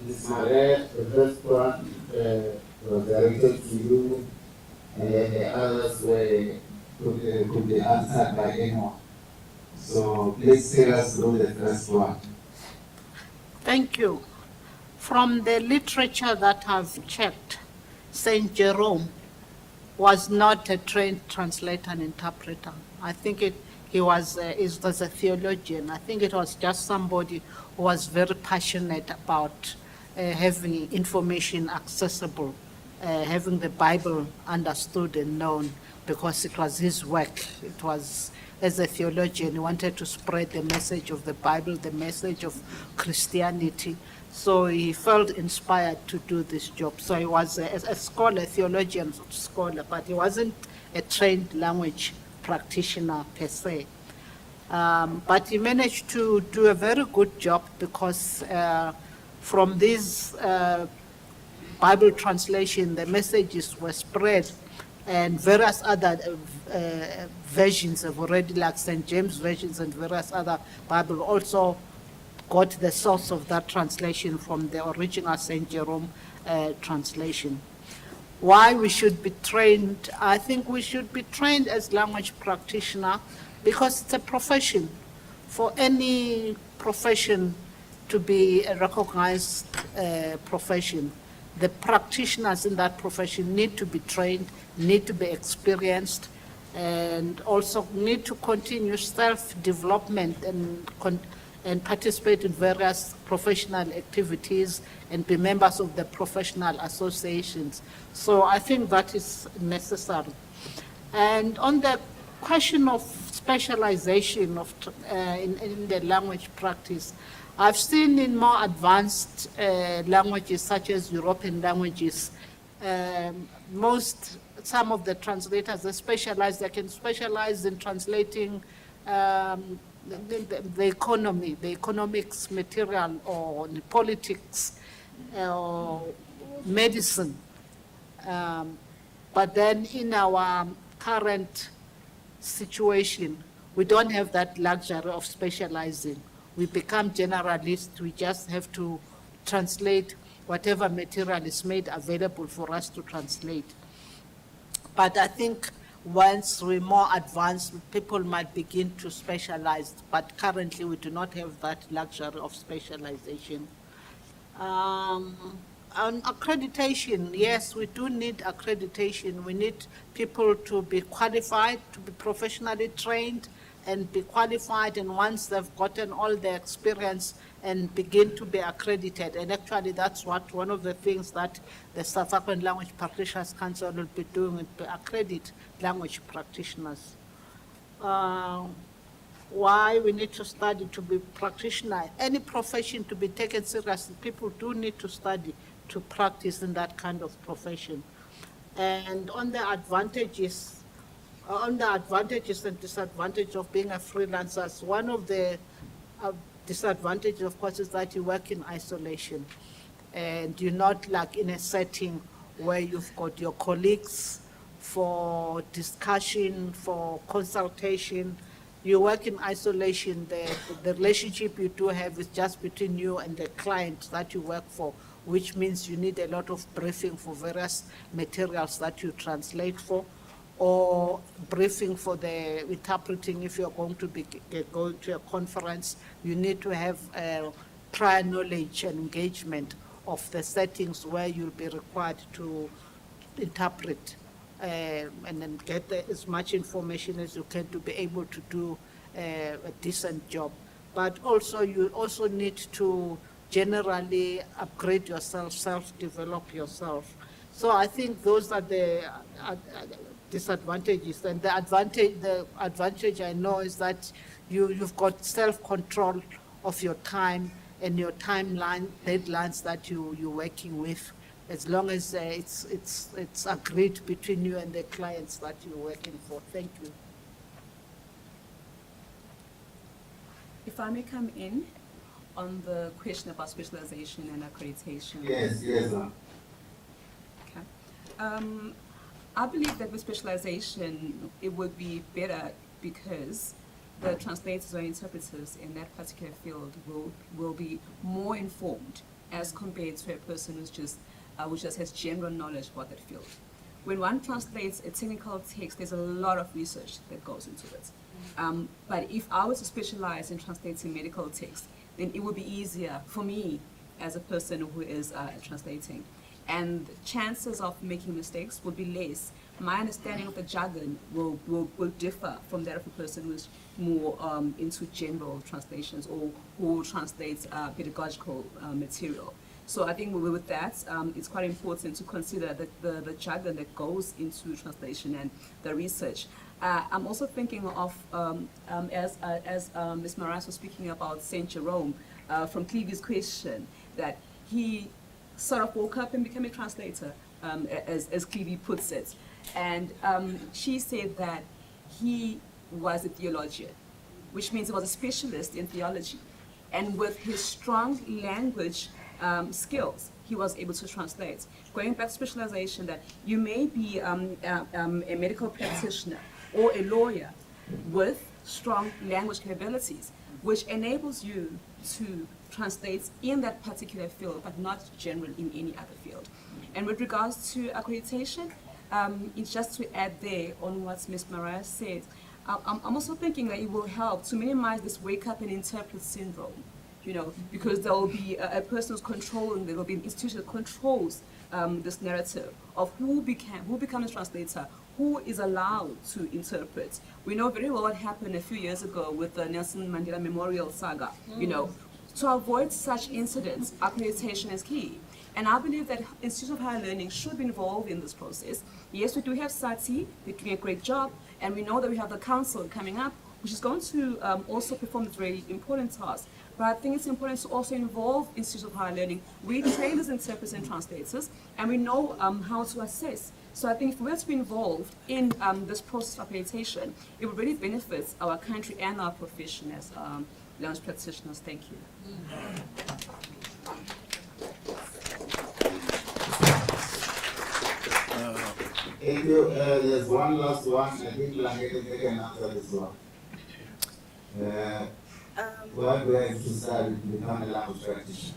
Ms. Marais, the first one was directed to you, and then the others could be answered by anyone. So please take us through the first one. Thank you. From the literature that I've checked, Saint Jerome was not a trained translator and interpreter. I think he was a theologian. I think it was just somebody who was very passionate about having information accessible, having the Bible understood and known, because it was his work. It was, as a theologian, he wanted to spread the message of the Bible, the message of Christianity. So he felt inspired to do this job. So he was a scholar, a theologian scholar, but he wasn't a trained language practitioner per se. But he managed to do a very good job, because from this Bible translation, the messages were spread, and various other versions have already, like St. James versions and various other Bible, also got the source of that translation from the original St. Jerome translation. Why we should be trained? I think we should be trained as language practitioner, because it's a profession. For any profession to be a recognized profession, the practitioners in that profession need to be trained, need to be experienced, and also need to continue self-development and participate in various professional activities and be members of the professional associations. So I think that is necessary. And on the question of specialization of in the language practice, I've seen in more advanced languages, such as European languages, some of the translators, they can specialize in translating the economy, the economics material, or the politics, or medicine. But then in our current situation, we don't have that luxury of specializing. We become generalists. We just have to translate whatever material is made available for us to translate. But I think once we're more advanced, people might begin to specialize, but currently we do not have that luxury of specialization. On accreditation, yes, we do need accreditation. We need people to be qualified, to be professionally trained, and be qualified, and once they've gotten all the experience, and begin to be accredited. And actually that's what one of the things that the South African Language Practitioners Council will be doing, is to accredit language practitioners. Why we need to study to be practitioner? Any profession to be taken seriously, people do need to study to practice in that kind of profession. And on the advantages and disadvantages of being a freelancer, one of the disadvantages, of course, is that you work in isolation, and you're not like in a setting where you've got your colleagues for discussion, for consultation. You work in isolation. The relationship you do have is just between you and the client that you work for, which means you need a lot of briefing for various materials that you translate for, or briefing for the interpreting. If you're going to be going to a conference, you need to have prior knowledge and engagement of the settings where you'll be required to interpret, and then get as much information as you can to be able to do a decent job. But also, you also need to generally upgrade yourself, self-develop yourself. So I think those are the disadvantages. And the advantage I know is that you've got self-control of your time and your timeline, deadlines that you're working with, as long as it's agreed between you and the clients that you're working for. Thank you. If I may come in on the question about specialization and accreditation. Yes. Okay. I believe that with specialization, it would be better because the translators or interpreters in that particular field will be more informed as compared to a person who just has general knowledge about that field. When one translates a technical text, there's a lot of research that goes into it. But if I was to specialize in translating medical text, then it would be easier for me as a person who is translating. And chances of making mistakes would be less. My understanding of the jargon will differ from that of a person who's more into general translations or who translates pedagogical material. So I think with that, it's quite important to consider the jargon that goes into translation and the research. I'm also thinking of, as Ms. Marais was speaking about St. Jerome, from Clevy's question, that he sort of woke up and became a translator, as Clevy puts it. And she said that he was a theologian, which means he was a specialist in theology. And with his strong language skills, he was able to translate. Going back to specialization, that you may be a medical practitioner or a lawyer with strong language capabilities, which enables you to translate in that particular field, but not generally in any other field. And with regards to accreditation, it's just to add there on what Ms. Marais said, I'm also thinking that it will help to minimize this wake up and interpret syndrome, because there will be a person who's controlling, there will be an institution that controls this narrative of who becomes a translator, who is allowed to interpret. We know very well what happened a few years ago with the Nelson Mandela Memorial Saga. To avoid such incidents, accreditation is key. And I believe that Institute of Higher Learning should be involved in this process. Yes, we do have SATI, they're doing a great job, and we know that we have the council coming up, which is going to also perform this very important task. but I think it's important to also involve institutions of higher learning. We train as interpreters and translators, and we know how to assess. So I think if we were to be involved in this process of accreditation, it would really benefit our country and our profession as language practitioners. Thank you. Thank you. There's one last one. I think Langete can answer this one. Why do I have to study to become a language practitioner?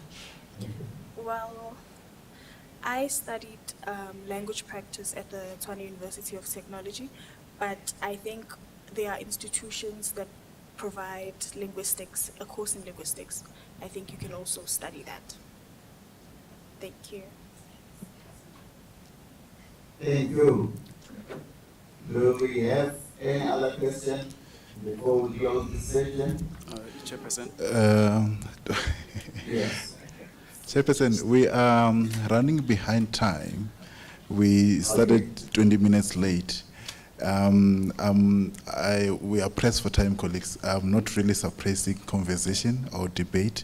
Well, I studied language practice at the Tshwane University of Technology, but I think there are institutions that provide linguistics, a course in linguistics. I think you can also study that. Thank you. Thank you. Do we have any other question before we close the session? Chairperson. Yes. Chairperson, we are running behind time. We started 20 minutes late. We are pressed for time, colleagues. I'm not really suppressing conversation or debate.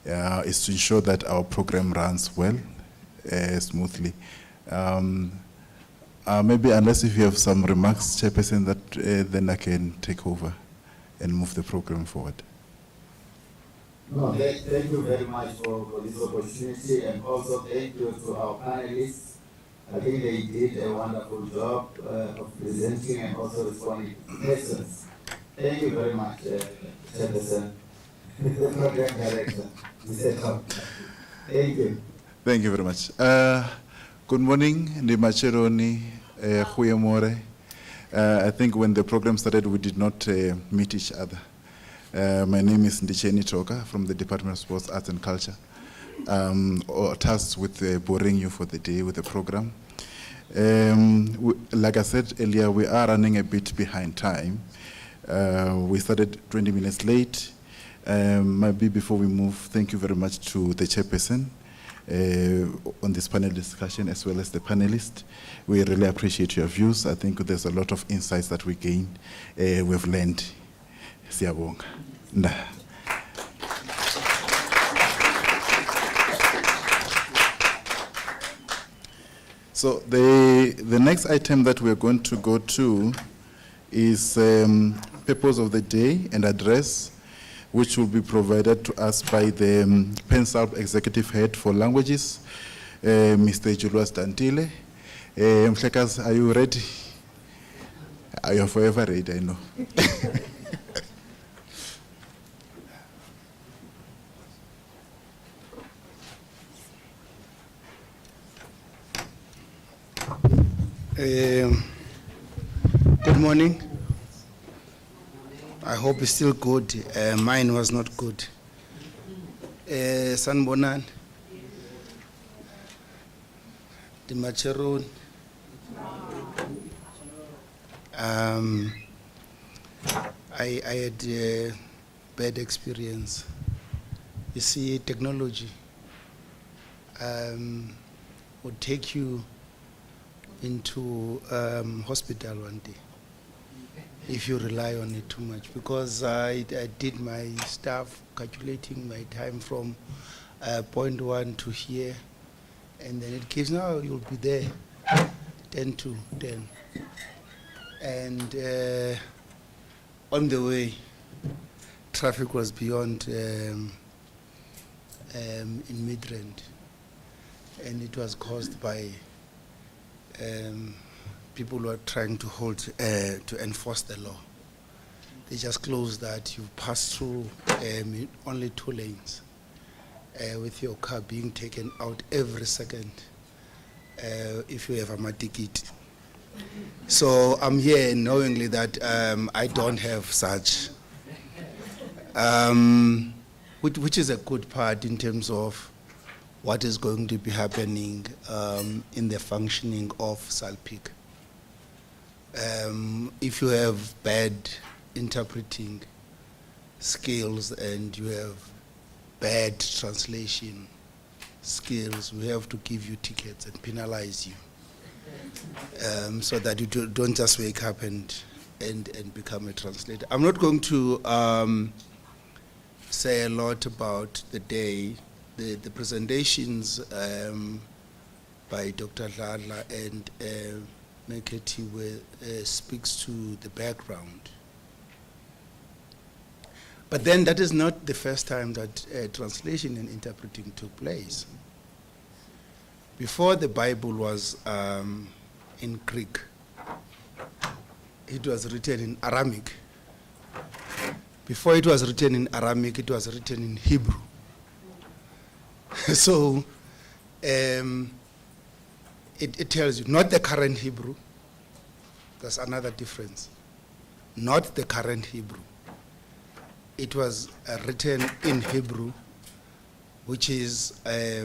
It's to ensure that our program runs well, smoothly. Maybe unless if you have some remarks, Chairperson, that then I can take over and move the program forward. No, thank you very much for this opportunity, and also thank you to our panelists. I think they did a wonderful job of presenting and also responding to questions. Thank you very much, Chairperson, the program director, Mr. Tom. Thank you. Thank you very much. Good morning, Ndimacheroni, Huyemore. I think when the program started, we did not meet each other. My name is Ndicheni Toka from the Department of Sports, Arts and Culture, tasked with boring you for the day with the program. Like I said earlier, we are running a bit behind time. We started 20 minutes late. Maybe before we move, thank you very much to the chairperson on this panel discussion, as well as the panelists. We really appreciate your views. I think there's a lot of insights that we gained, we've learned. Siyabonga. Nda. So the next item that we're going to go to is purpose of the day and address, which will be provided to us by the Pansalb Executive Head for Languages, Mr. Julius Dantile. Mhlekas, are you ready? You are forever ready, I know. Good morning. I hope it's still good. Mine was not good. Sanbonan, Dimacheron. I had a bad experience. You see, technology would take you into hospital one day if you rely on it too much, because I did my stuff calculating my time from point 1 to here, and then it gives now you'll be there 10 to 10, and on the way traffic was beyond in Midrand, and it was caused by people who are trying to to enforce the law. They just closed that. You pass through only 2 lanes with your car being taken out every second if you have a ticket. So I'm here knowingly that I don't have such, which is a good part in terms of what is going to be happening in the functioning of SALPIC. If you have bad interpreting skills and you have bad translation skills, we have to give you tickets and penalize you, so that you don't just wake up and become a translator. I'm not going to say a lot about the day. The presentations by Dr. Dladla and Neketiwe speaks to the background. But then that is not the first time that translation and interpreting took place. Before the Bible was in Greek, it was written in Aramaic. Before it was written in Aramaic, it was written in Hebrew. So it tells you, not the current Hebrew, that's another difference. Not the current Hebrew. It was written in Hebrew, which is, I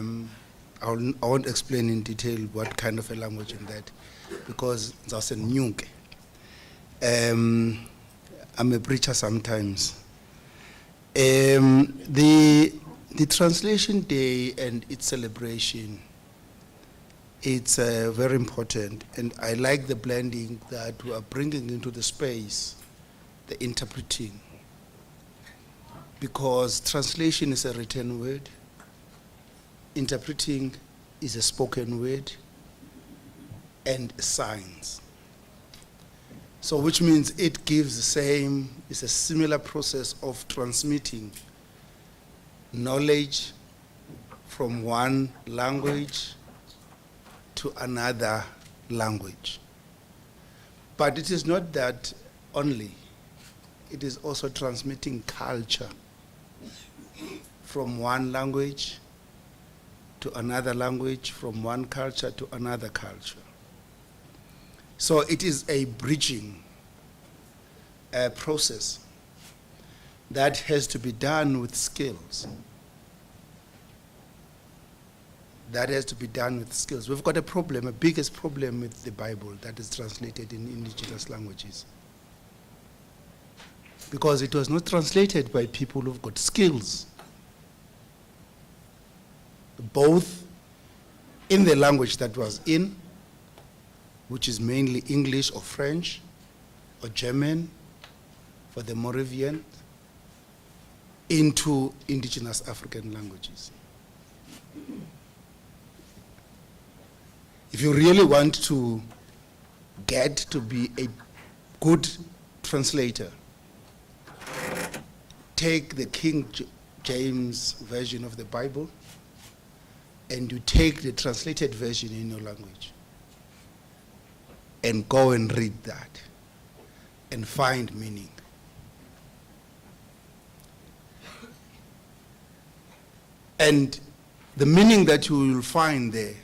won't explain in detail what kind of a language in that, because that's a nyuke. I'm a preacher sometimes. The Translation Day and its celebration, it's very important, and I like the blending that we are bringing into the space, the interpreting, because translation is a written word, interpreting is a spoken word, and signs. So which means it gives the same, it's a similar process of transmitting knowledge from one language to another language. But it is not that only. It is also transmitting culture from one language to another language, from one culture to another culture. So it is a bridging process that has to be done with skills. That has to be done with skills. We've got a problem, a biggest problem with the Bible that is translated in indigenous languages. Because it was not translated by people who've got skills, both in the language that was in, which is mainly English or French or German for the Moravian, into indigenous African languages. If you really want to get to be a good translator, take the King James version of the Bible and you take the translated version in your language and go and read that and find meaning. And the meaning that you will find there,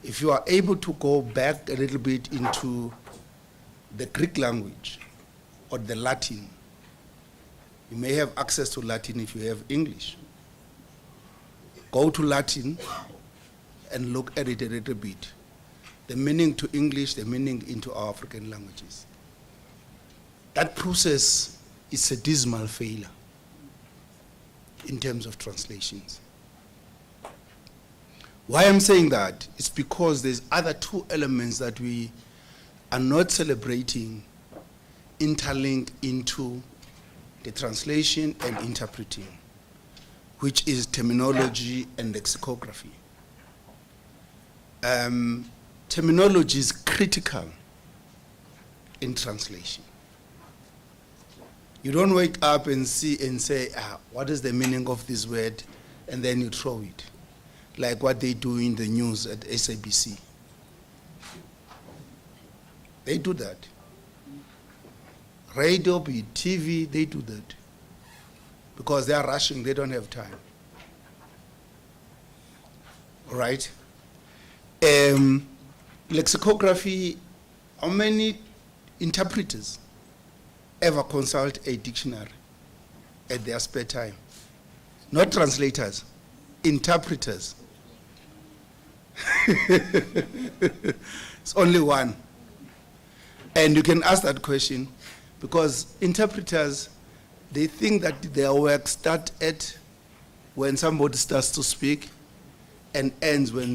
if you are able to go back a little bit into the Greek language or the Latin, you may have access to Latin if you have English. Go to Latin and look at it a little bit. The meaning to English, the meaning into our African languages. That process is a dismal failure in terms of translations. Why I'm saying that is because there's other two elements that we are not celebrating interlinked into the translation and interpreting, which is terminology and lexicography. Terminology is critical in translation. You don't wake up and see and say, what is the meaning of this word, and then you throw it, like what they do in the news at SABC. They do that. Radio, be it TV, they do that. Because they are rushing, they don't have time. All right? Lexicography, how many interpreters ever consult a dictionary at their spare time? Not translators, interpreters. It's only one. And you can ask that question because interpreters, they think that their work starts at when somebody starts to speak and ends when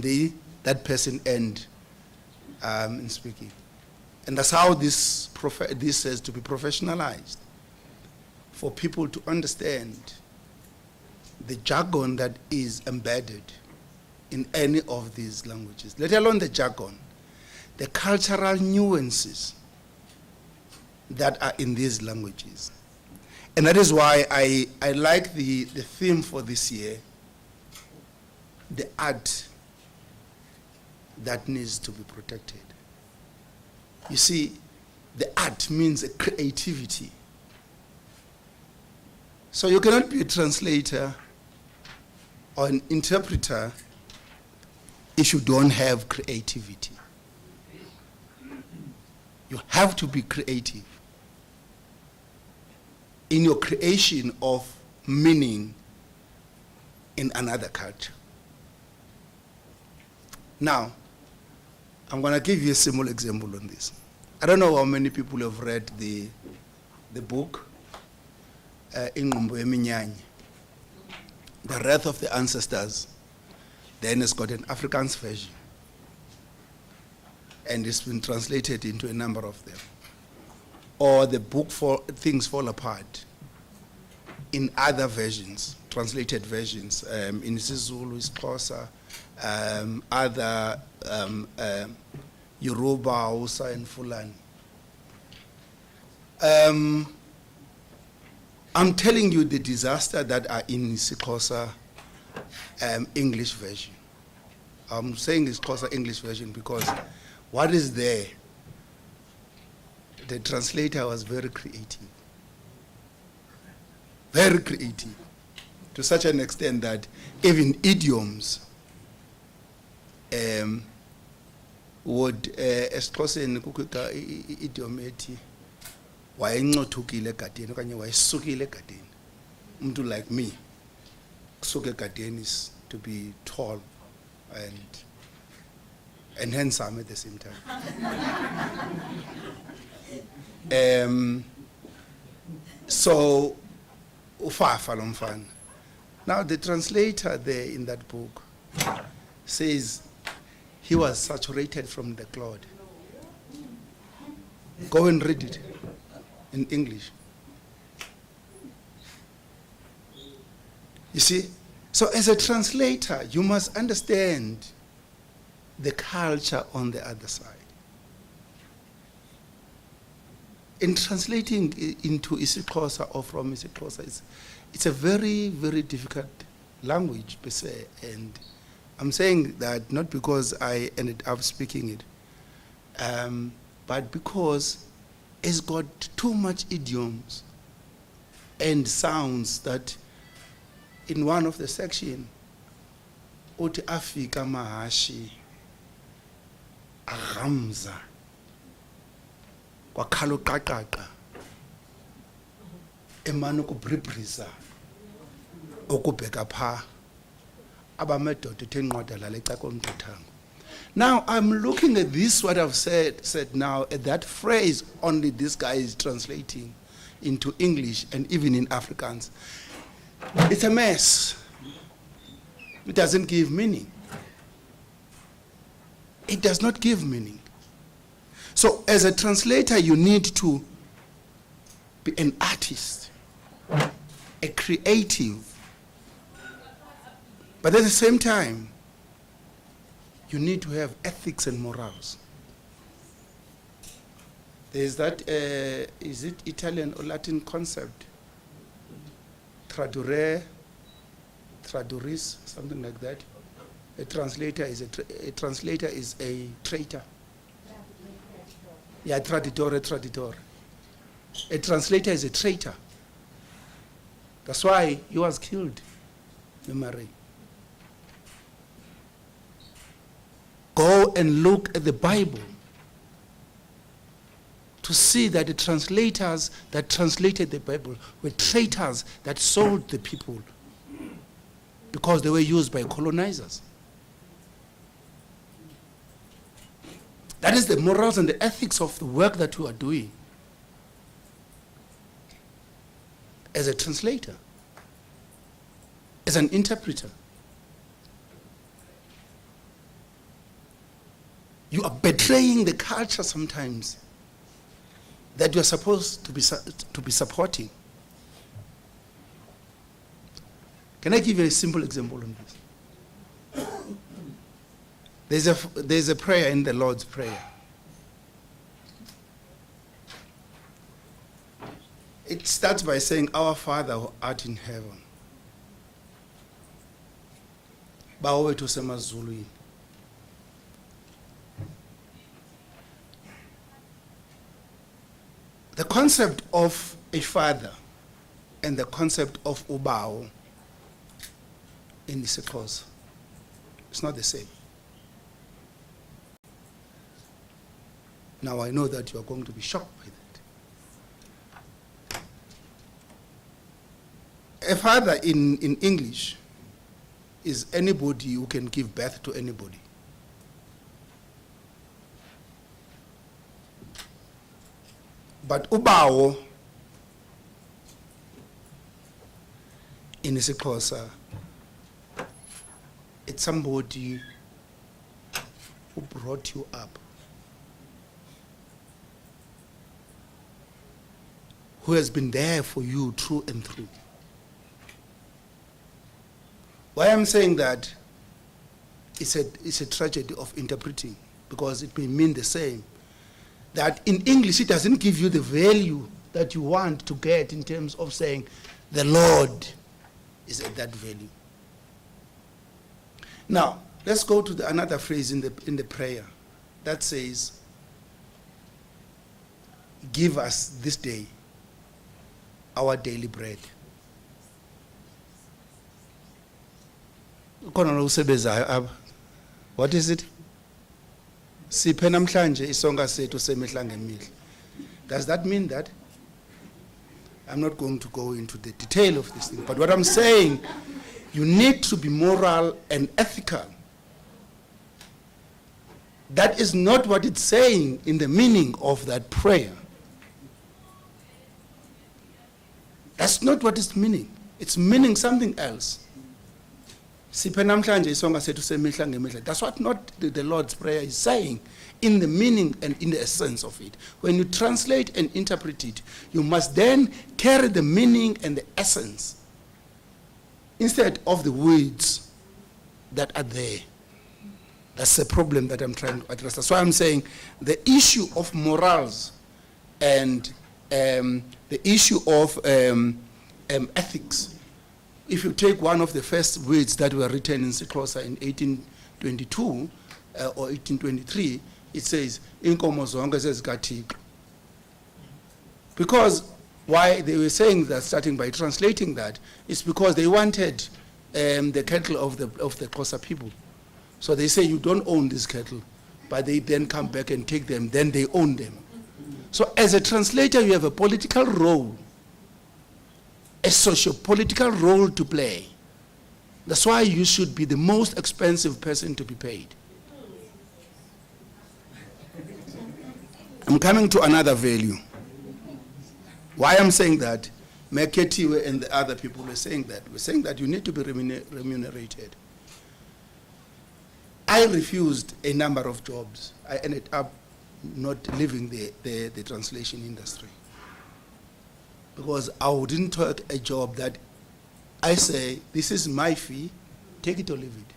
that person ends in speaking. And that's how this has to be professionalized. for people to understand the jargon that is embedded in any of these languages, let alone the jargon, the cultural nuances that are in these languages. And that is why I like the theme for this year, the art that needs to be protected. You see, the art means a creativity. So you cannot be a translator or an interpreter if you don't have creativity. You have to be creative in your creation of meaning in another culture. Now, I'm going to give you a simple example on this. I don't know how many people have read the book, Ingqumbo Yeminyanya, The Wrath of the Ancestors. Then it's got an Afrikaans version. And it's been translated into a number of them. Or the book Things Fall Apart in other versions, translated versions, in isiZulu, isiXhosa, other Yoruba, Hausa, and Fulani. I'm telling you the disaster that are in isiXhosa English version. I'm saying isiXhosa English version because what is there, the translator was very creative. Very creative. To such an extent that even idioms would esiXhoseni kukho idiom ethi wayencothukile egadeni okanye wayesukile egadeni. Umuntu like me, kusuka egadeni is to be tall and handsome at the same time. So ufafa lo mfana. Now the translator there in that book says he was saturated from the cloud. Go and read it in English. You see? So as a translator, you must understand the culture on the other side. In translating into isiXhosa or from isiXhosa, it's a very, very difficult language per se. And I'm saying that not because I ended up speaking it, but because it's got too much idioms and sounds that in one of the section, uthi afika mahashi agamza kwakhala uqaqaqa emane ukubribriza okubheka pha abamadoda ethe nqoda la lecaka omthothango. Now I'm looking at this, what I've said now, at that phrase only this guy is translating into English and even in Afrikaans. It's a mess. It doesn't give meaning. It does not give meaning. So as a translator, you need to be an artist, a creative, but at the same time, you need to have ethics and morals. There's that, is it Italian or Latin concept? Tradurre, traduris, something like that. A translator is a traitor. Yeah, traditore. A translator is a traitor. That's why he was killed, Mary. Go and look at the Bible to see that the translators that translated the Bible were traitors that sold the people because they were used by colonizers. That is the morals and the ethics of the work that you are doing as a translator, as an interpreter. You are betraying the culture sometimes that you are supposed to be supporting. Can I give you a simple example on this? There's a prayer in the Lord's Prayer. It starts by saying, Our Father who art in heaven. Bawethu semazulwini. The concept of a father and the concept of ubao in isiXhosa, it's not the same. Now I know that you are going to be shocked by that. A father in English is anybody who can give birth to anybody. But ubawo in isiXhosa, it's somebody who brought you up, who has been there for you through and through. Why I'm saying that, it's a tragedy of interpreting, because it may mean the same. That in English, it doesn't give you the value that you want to get in terms of saying, the Lord is at that value. Now, let's go to another phrase in the prayer that says, give us this day our daily bread. What is it? Siphe namhlanje isonka sethu semihla ngemihla. Does that mean that? I'm not going to go into the detail of this thing, but what I'm saying, you need to be moral and ethical. That is not what it's saying in the meaning of that prayer. That's not what it's meaning. It's meaning something else. Siphe namhlanje isonka sethu semihla ngemihla. That's what not the Lord's Prayer is saying in the meaning and in the essence of it. When you translate and interpret it, you must then carry the meaning and the essence instead of the words that are there. That's the problem that I'm trying to address. That's why I'm saying the issue of morals and the issue of ethics. If you take one of the first words that were written in isiXhosa in 1822 or 1823, it says, "Inkomo zonke zezikaThixo." Because why they were saying that, starting by translating that, is because they wanted the cattle of the Xhosa people. So they say, you don't own this cattle, but they then come back and take them, then they own them. So as a translator, you have a political role, a socio-political role to play. That's why you should be the most expensive person to be paid. I'm coming to another value. Why I'm saying that, Meketiwe and the other people were saying that. We're saying that you need to be remunerated. I refused a number of jobs. I ended up not leaving the translation industry, because I wouldn't take a job that I say, this is my fee, take it or leave it.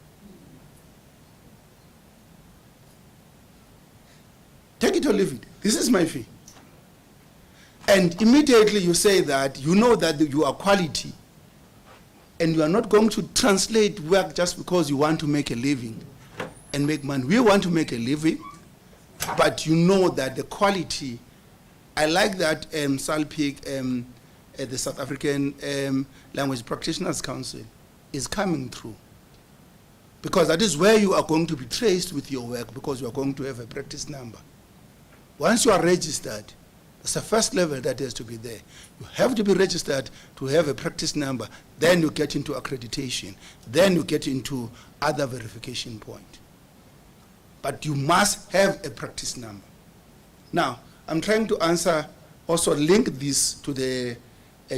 Take it or leave it. This is my fee. And immediately you say that, you know that you are quality, and you are not going to translate work just because you want to make a living and make money. We want to make a living, but you know that the quality, I like that SALPIC, the South African Language Practitioners Council, is coming through. Because that is where you are going to be traced with your work, because you are going to have a practice number. Once you are registered, it's the first level that has to be there. You have to be registered to have a practice number, then you get into accreditation, then you get into other verification point. But you must have a practice number. Now, I'm trying to answer, also link this to the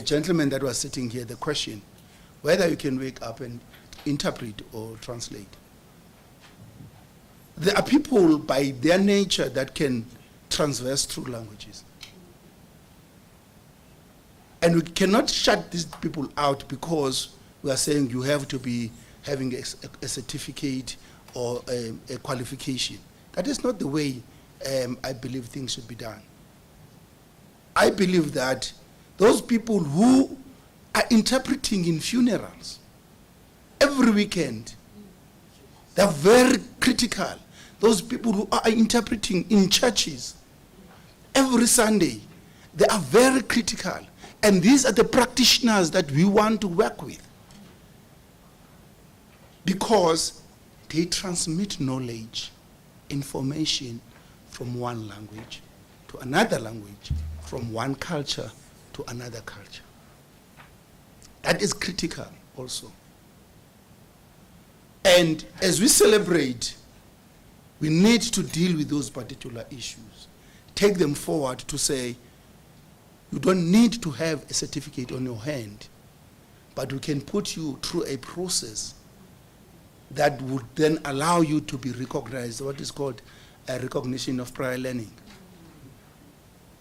gentleman that was sitting here, the question, whether you can wake up and interpret or translate. There are people by their nature that can transverse through languages. And we cannot shut these people out because we are saying you have to be having a certificate or a qualification. That is not the way I believe things should be done. I believe that those people who are interpreting in funerals every weekend, they're very critical. Those people who are interpreting in churches every Sunday, they are very critical. And these are the practitioners that we want to work with, because they transmit knowledge, information from one language to another language, from one culture to another culture. That is critical also. And as we celebrate, we need to deal with those particular issues. Take them forward to say, you don't need to have a certificate on your hand, but we can put you through a process that would then allow you to be recognized, what is called a recognition of prior learning.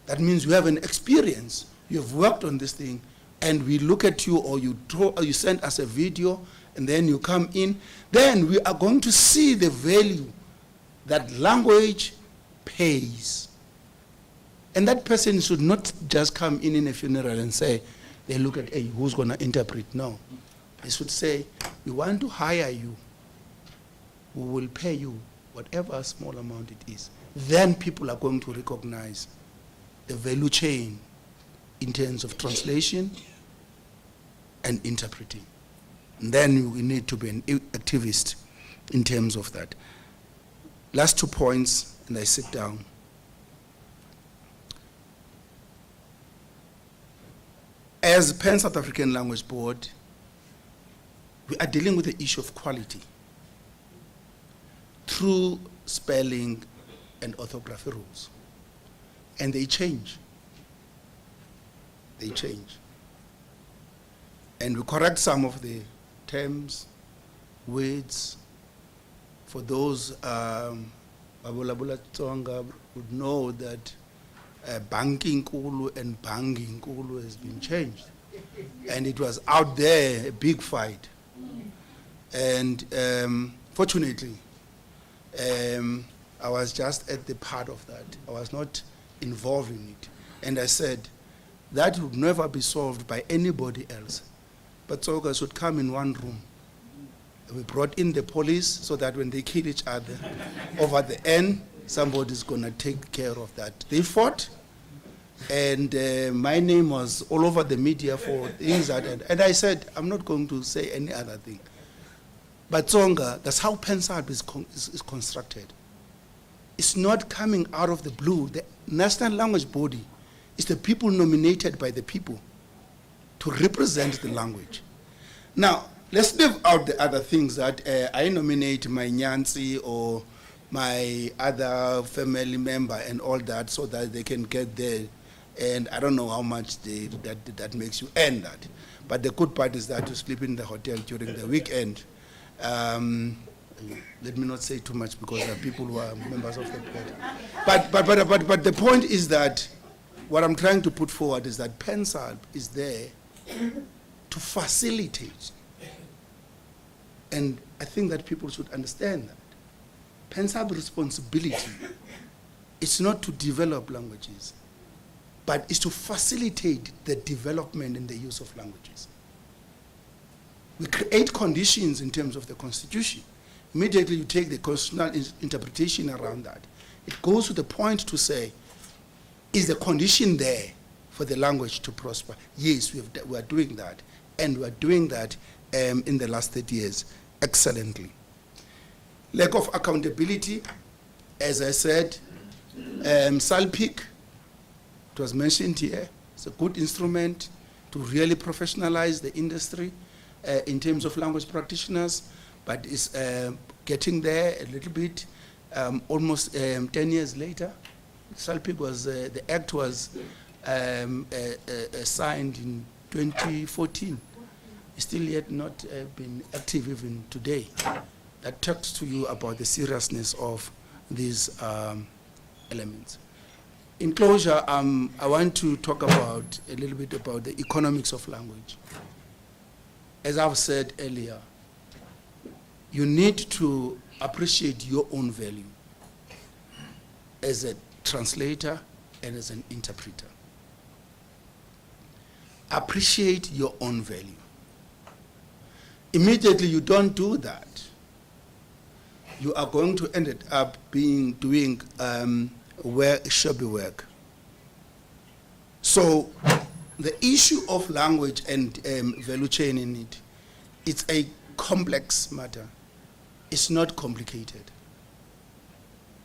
That means you have an experience, you have worked on this thing, and we look at you, or you send us a video, and then you come in, then we are going to see the value that language pays. And that person should not just come in a funeral and say, they look at, hey, who's going to interpret? No. They should say, we want to hire you. We will pay you whatever small amount it is. Then people are going to recognize the value chain in terms of translation and interpreting. And then we need to be an activist in terms of that. Last 2 points, and I sit down. As Pan South African Language Board, we are dealing with the issue of quality through spelling and orthography rules. And they change. They change. And we correct some of the terms, words. For those Babula Tsonga would know that banking kulu and banging kulu has been changed. And it was out there, a big fight. And fortunately, I was just at the part of that. I was not involved in it. And I said, that would never be solved by anybody else. But Tsoga should come in one room. We brought in the police so that when they kill each other, over the end, somebody's going to take care of that. They fought, and my name was all over the media for things that, and I said, I'm not going to say any other thing. But Tsonga, that's how Pansalb is constructed. It's not coming out of the blue. The National Language Body is the people nominated by the people to represent the language. Now, let's leave out the other things that I nominate my Nyansi or my other family member and all that so that they can get there. And I don't know how much that makes you earn that. But the good part is that you sleep in the hotel during the weekend. Let me not say too much because there are people who are members of the board. But the point is that what I'm trying to put forward is that Pansalb is there to facilitate. And I think that people should understand that. Pansalb's responsibility is not to develop languages, but is to facilitate the development and the use of languages. We create conditions in terms of the Constitution. Immediately you take the constitutional interpretation around that. It goes to the point to say, is the condition there for the language to prosper? Yes, we are doing that. And we are doing that in the last 30 years excellently. Lack of accountability, as I said, SALPIC, it was mentioned here, it's a good instrument to really professionalize the industry in terms of language practitioners, but it's getting there a little bit, almost 10 years later. SALPIC was, the act was signed in 2014. It's still yet not been active even today. That talks to you about the seriousness of these elements. In closure, I want to talk about a little bit about the economics of language. as I've said earlier, you need to appreciate your own value as a translator and as an interpreter. Appreciate your own value. Immediately you don't do that, you are going to end up doing shabby work. So the issue of language and value chain in it, it's a complex matter. It's not complicated.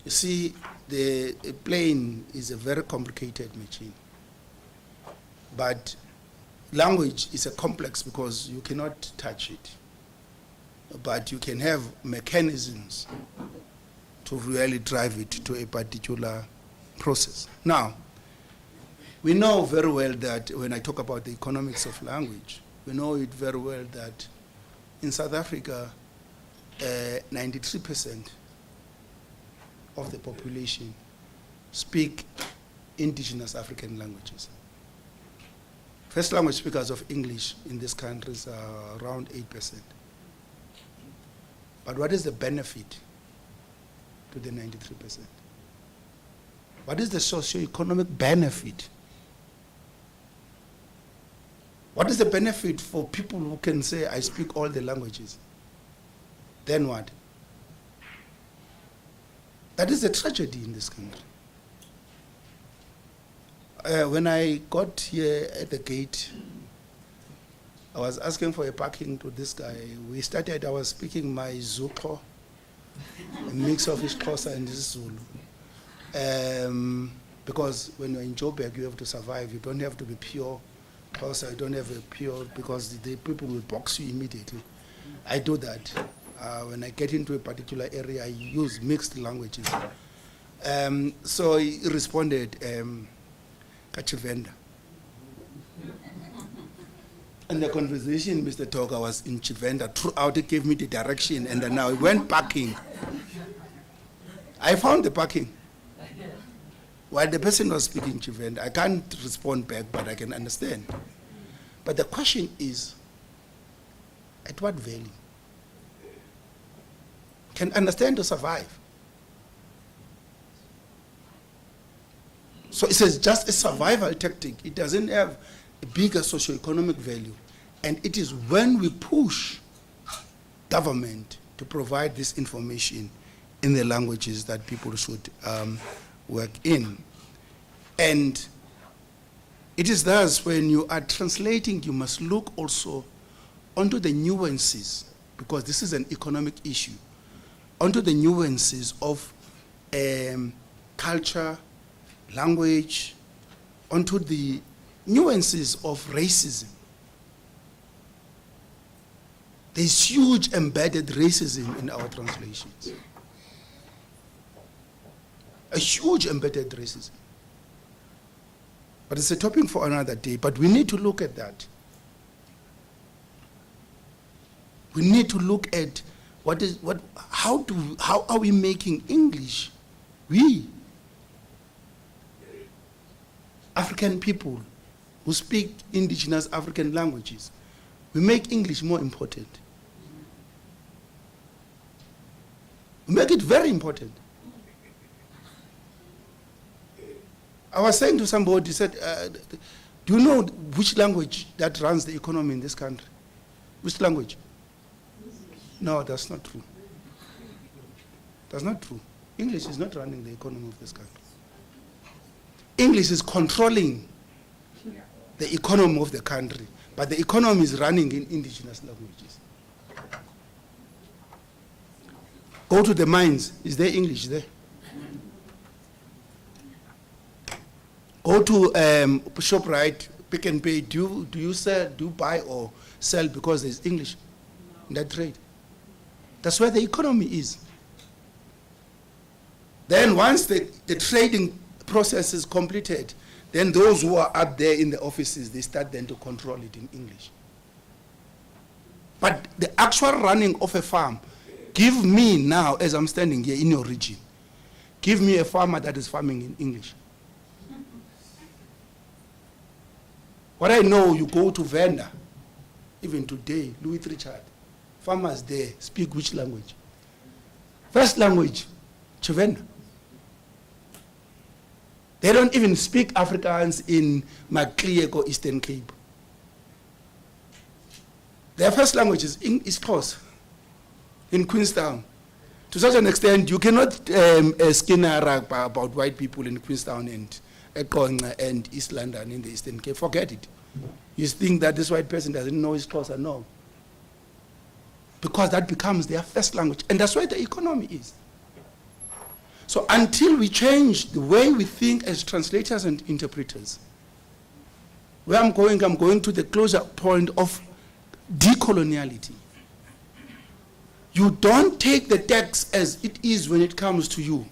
You see, a plane is a very complicated machine. But language is a complex because you cannot touch it. But you can have mechanisms to really drive it to a particular process. Now, we know very well that when I talk about the economics of language, we know it very well that in South Africa, 93% of the population speak indigenous African languages. First language speakers of English in this country is around 8%. But what is the benefit to the 93%? What is the socio-economic benefit? What is the benefit for people who can say, I speak all the languages? Then what? That is a tragedy in this country. When I got here at the gate, I was asking for a parking to this guy. We started, I was speaking my Zulu, a mix of Xhosa and Zulu. Because when you're in Joburg, you have to survive. You don't have to be pure Xhosa, you don't have a pure, because the people will box you immediately. I do that. When I get into a particular area, I use mixed languages. So he responded, Kachivenda. And the conversation, Mr. Toga, was in Chivenda. Throughout, he gave me the direction, and then now he went parking. I found the parking. While the person was speaking Chivenda, I can't respond back, but I can understand. But the question is, at what value? Can understand to survive. So it's just a survival tactic. It doesn't have a bigger socio-economic value. And it is when we push government to provide this information in the languages that people should work in. And it is thus when you are translating, you must look also onto the nuances, because this is an economic issue, onto the nuances of culture, language, onto the nuances of racism. There's huge embedded racism in our translations. A huge embedded racism. But it's a topic for another day, but we need to look at that. We need to look at how are we making English, we, African people who speak indigenous African languages, we make English more important. We make it very important. I was saying to somebody, he said, do you know which language that runs the economy in this country? Which language? No, that's not true. That's not true. English is not running the economy of this country. English is controlling the economy of the country, but the economy is running in indigenous languages. Go to the mines, is there English there? Go to ShopRite, Pick and Pay, do you sell, do you buy or sell because there's English in that trade? That's where the economy is. Then once the trading process is completed, then those who are up there in the offices, they start then to control it in English. But the actual running of a farm, give me now, as I'm standing here in your region, give me a farmer that is farming in English. What I know, you go to Venda, Even today, Louis Richard, farmers there speak which language? First language, Chivenda. They don't even speak Afrikaans in Maclear or Eastern Cape. Their first language is Xhosa in Queenstown. To such an extent, you cannot skin a rag about white people in Queenstown and Ekonga and East London in the Eastern Cape. Forget it. You think that this white person doesn't know his Xhosa? No. Because that becomes their first language. And that's why the economy is. So until we change the way we think as translators and interpreters, where I'm going to the closer point of decoloniality. You don't take the text as it is when it comes to you.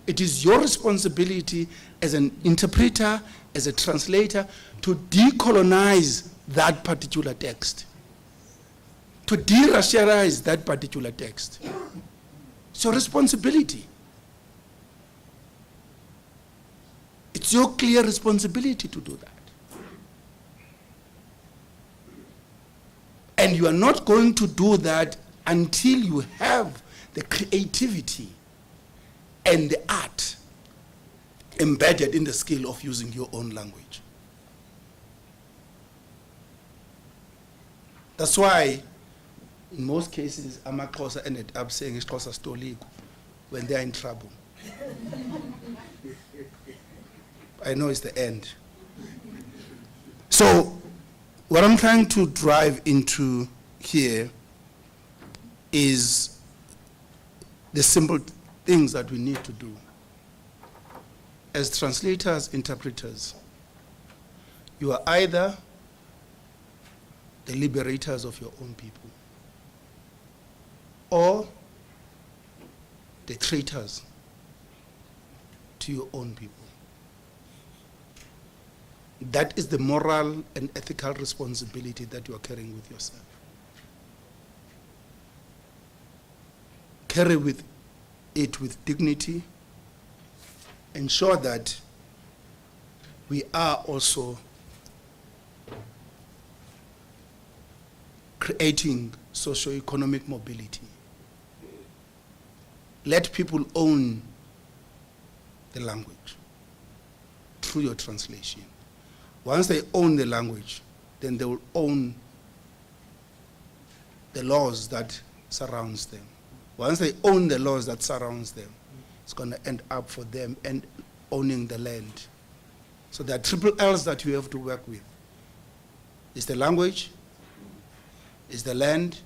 It is your responsibility as an interpreter, as a translator, to decolonize that particular text, to de-racialize that particular text. It's your responsibility. It's your clear responsibility to do that. And you are not going to do that until you have the creativity and the art embedded in the skill of using your own language. That's why, in most cases, AmaXhosa ended up saying Xhosa Stoliko when they are in trouble. I know it's the end. So, what I'm trying to drive into here is the simple things that we need to do. As translators, interpreters, you are either the liberators of your own people or the traitors to your own people. That is the moral and ethical responsibility that you are carrying with yourself. Carry with it with dignity. Ensure that we are also creating socio-economic mobility. Let people own the language through your translation. Once they own the language, then they will own the laws that surrounds them. Once they own the laws that surrounds them, it's going to end up for them and owning the land. So there are triple L's that you have to work with. It's the language, it's the land,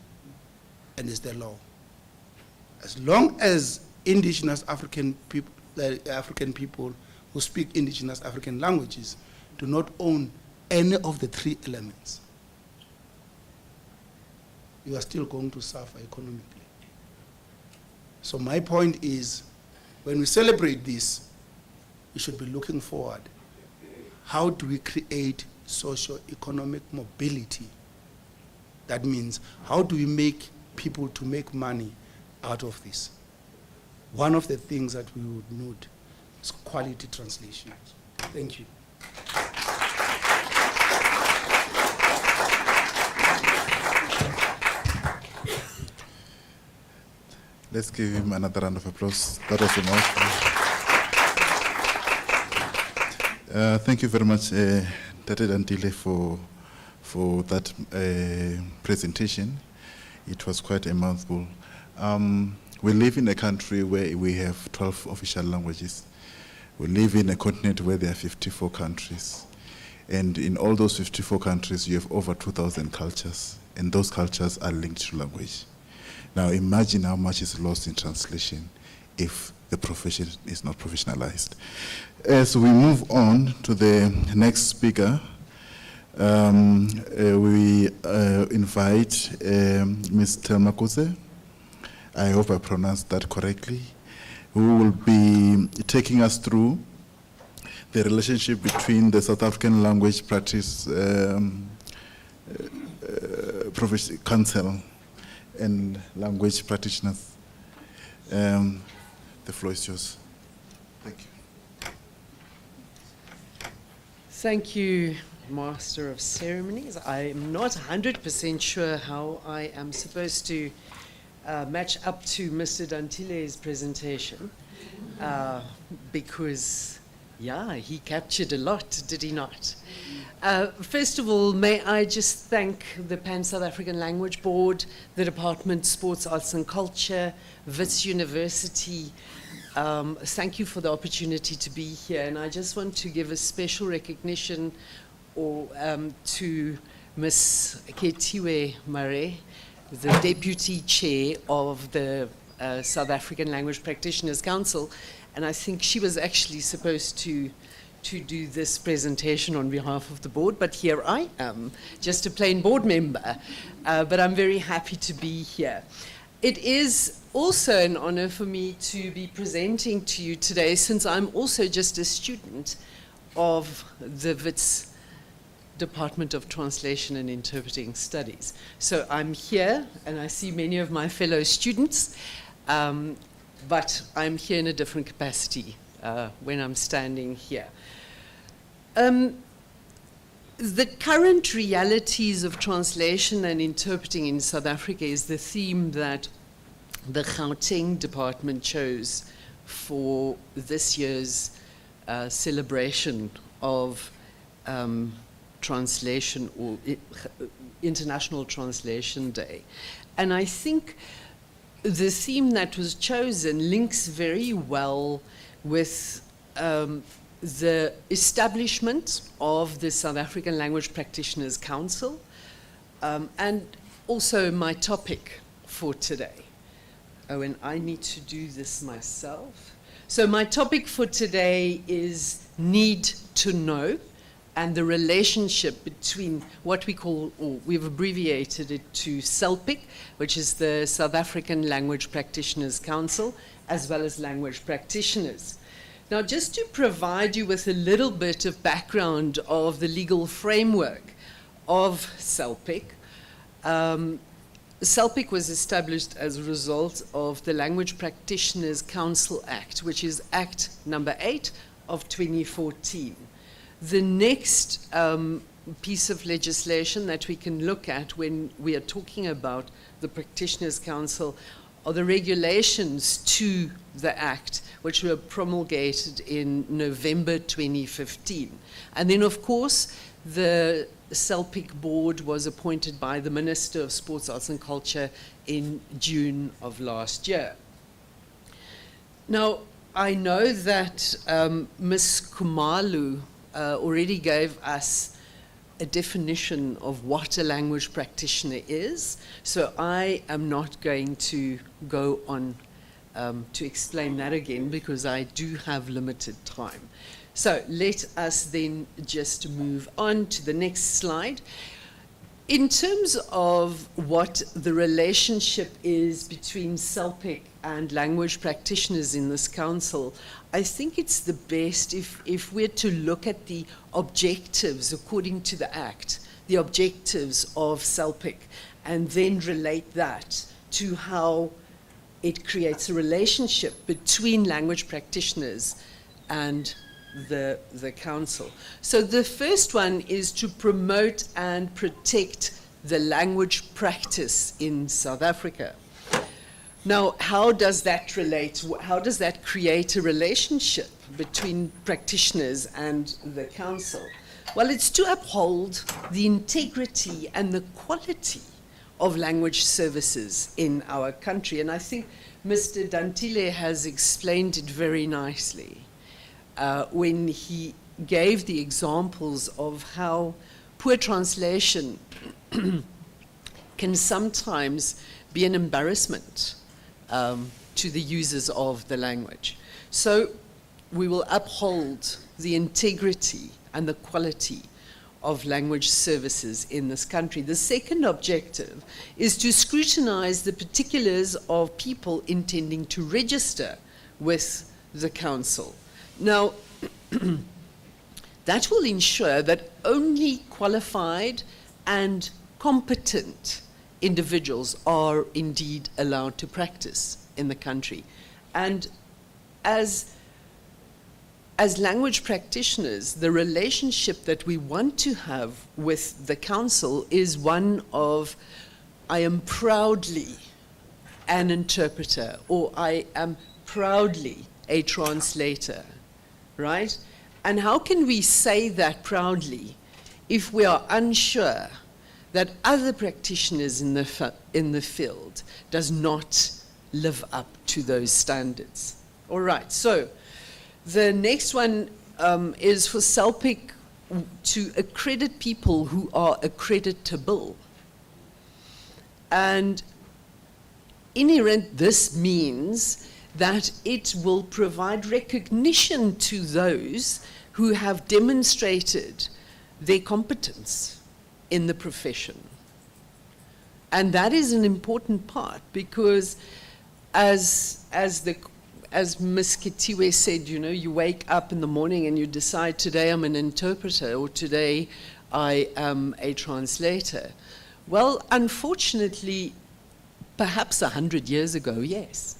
and it's the law. As long as indigenous African people who speak indigenous African languages do not own any of the three elements, you are still going to suffer economically. So my point is, when we celebrate this, we should be looking forward. How do we create socio-economic mobility? That means, how do we make people to make money out of this? One of the things that we would need is quality translation. Thank you. Let's give him another round of applause. That was a mouthful. Thank you very much, Tate Dantile, for that presentation. It was quite a mouthful. We live in a country where we have 12 official languages. We live in a continent where there are 54 countries. And in all those 54 countries, you have over 2,000 cultures, and those cultures are linked to language. Now imagine how much is lost in translation if the profession is not professionalized. As we move on to the next speaker, we invite Ms. Telmakose. I hope I pronounced that correctly, who will be taking us through the relationship between the South African Language Practice Council and language practitioners. The floor is yours. Thank you. Thank you, Master of Ceremonies. I'm not 100% sure how I am supposed to match up to Mr. Dantile's presentation because, yeah, he captured a lot, did he not? First of all, may I just thank the Pan-South African Language Board, the Department Sports, Arts and Culture, Wits University. Thank you for the opportunity to be here. And I just want to give a special recognition to Ms. Ketiwe Mare, the Deputy Chair of the South African Language Practitioners Council. And I think she was actually supposed to do this presentation on behalf of the board, but here I am, just a plain board member. But I'm very happy to be here. It is also an honor for me to be presenting to you today, since I'm also just a student of the WITS Department of Translation and Interpreting Studies. So I'm here, and I see many of my fellow students, but I'm here in a different capacity when I'm standing here. The current realities of translation and interpreting in South Africa is the theme that the Gauteng department chose for this year's celebration of translation, or International Translation Day. And I think the theme that was chosen links very well with the establishment of the South African Language Practitioners Council, and also my topic for today. Oh, and I need to do this myself. So my topic for today is need to know, and the relationship between what we call, or we've abbreviated it to SALPIC, which is the South African Language Practitioners Council, as well as language practitioners. Now, just to provide you with a little bit of background of the legal framework of SALPIC, SALPIC was established as a result of the Language Practitioners Council Act, which is Act number 8 of 2014. The next piece of legislation that we can look at when we are talking about the Practitioners Council are the regulations to the Act, which were promulgated in November 2015. And then, of course, the SALPIC board was appointed by the Minister of Sports, Arts and Culture in June of last year. Now, I know that Ms. Kumalu already gave us a definition of what a language practitioner is, so I am not going to go on to explain that again, because I do have limited time. So let us then just move on to the next slide. In terms of what the relationship is between SALPIC and language practitioners in this council, I think it's the best if we're to look at the objectives according to the Act, the objectives of SALPIC, and then relate that to how it creates a relationship between language practitioners and the council. So the first one is to promote and protect the language practice in South Africa. Now, how does that relate? How does that create a relationship between practitioners and the council? Well, it's to uphold the integrity and the quality of language services in our country. And I think Mr. Dantile has explained it very nicely when he gave the examples of how poor translation can sometimes be an embarrassment to the users of the language. So we will uphold the integrity and the quality of language services in this country. The second objective is to scrutinize the particulars of people intending to register with the council. Now, that will ensure that only qualified and competent individuals are indeed allowed to practice in the country. And as as language practitioners, the relationship that we want to have with the council is one of, I am proudly an interpreter, or I am proudly a translator, right? And how can we say that proudly if we are unsure that other practitioners in the field does not live up to those standards? All right, so the next one is for CELPIC to accredit people who are accreditable. And inherent, this means that it will provide recognition to those who have demonstrated their competence in the profession. And that is an important part, because as Ms. Kitiwe said, you know, you wake up in the morning and you decide, today I'm an interpreter, or today I am a translator. Well, unfortunately, perhaps 100 years ago, yes.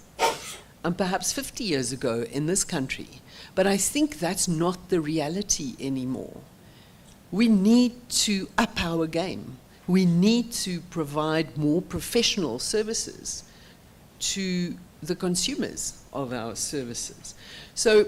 And perhaps 50 years ago in this country. But I think that's not the reality anymore. We need to up our game. We need to provide more professional services to the consumers of our services. So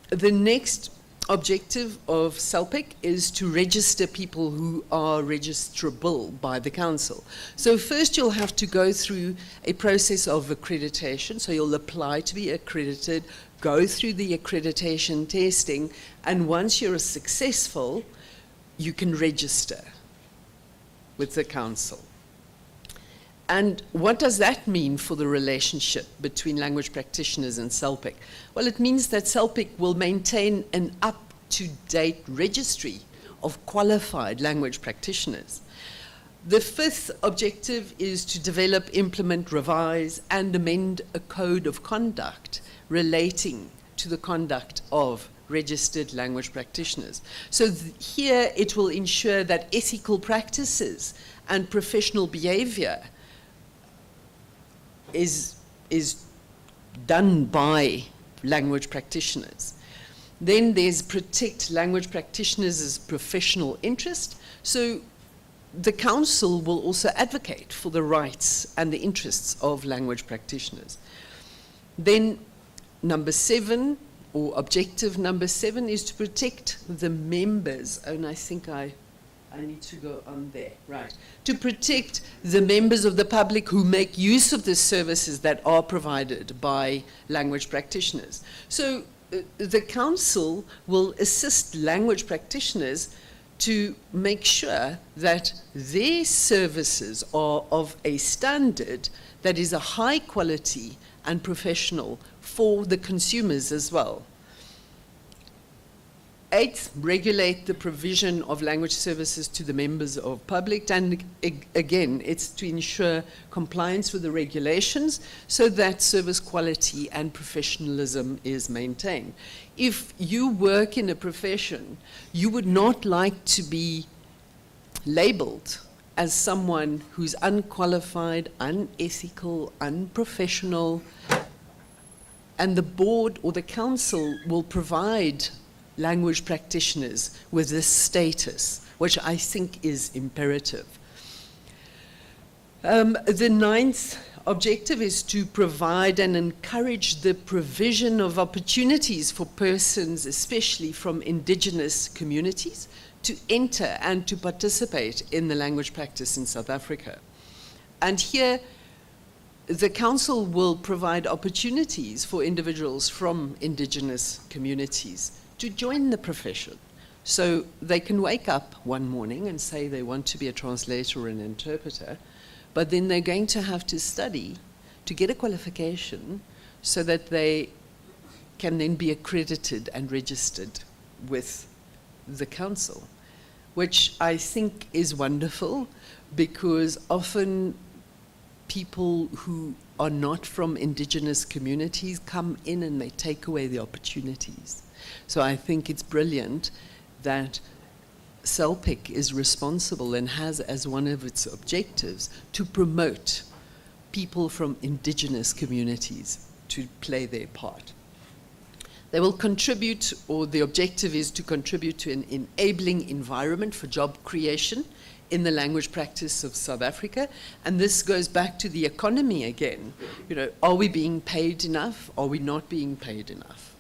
the next objective of CELPIC is to register people who are registrable by the council. So first you'll have to go through a process of accreditation. So you'll apply to be accredited, go through the accreditation testing, and once you're successful, you can register with the council. And what does that mean for the relationship between language practitioners and CELPIC? Well, it means that CELPIC will maintain an up-to-date registry of qualified language practitioners. The fifth objective is to develop, implement, revise, and amend a code of conduct relating to the conduct of registered language practitioners. So here it will ensure that ethical practices and professional behavior is done by language practitioners. Then there's protect language practitioners' professional interest. So the council will also advocate for the rights and the interests of language practitioners. Then number 7, or objective number 7, is to protect the members. And I think I need to go on there, right. To protect the members of the public who make use of the services that are provided by language practitioners. So the council will assist language practitioners to make sure that their services are of a standard that is a high quality and professional for the consumers as well. 8th, regulate the provision of language services to the members of public. And again, it's to ensure compliance with the regulations so that service quality and professionalism is maintained. If you work in a profession, you would not like to be labeled as someone who's unqualified, unethical, unprofessional, and the board or the council will provide language practitioners with this status, which I think is imperative. The 9th objective is to provide and encourage the provision of opportunities for persons, especially from indigenous communities, to enter and to participate in the language practice in South Africa. And here, the council will provide opportunities for individuals from indigenous communities to join the profession. So they can wake up one morning and say they want to be a translator or an interpreter, but then they're going to have to study to get a qualification so that they can then be accredited and registered with the council, which I think is wonderful, because often people who are not from indigenous communities come in and they take away the opportunities. So I think it's brilliant that CELPIC is responsible and has as one of its objectives to promote people from indigenous communities to play their part. They will contribute, or the objective is to contribute to an enabling environment for job creation in the language practice of South Africa. And this goes back to the economy again. You know, are we being paid enough? Are we not being paid enough?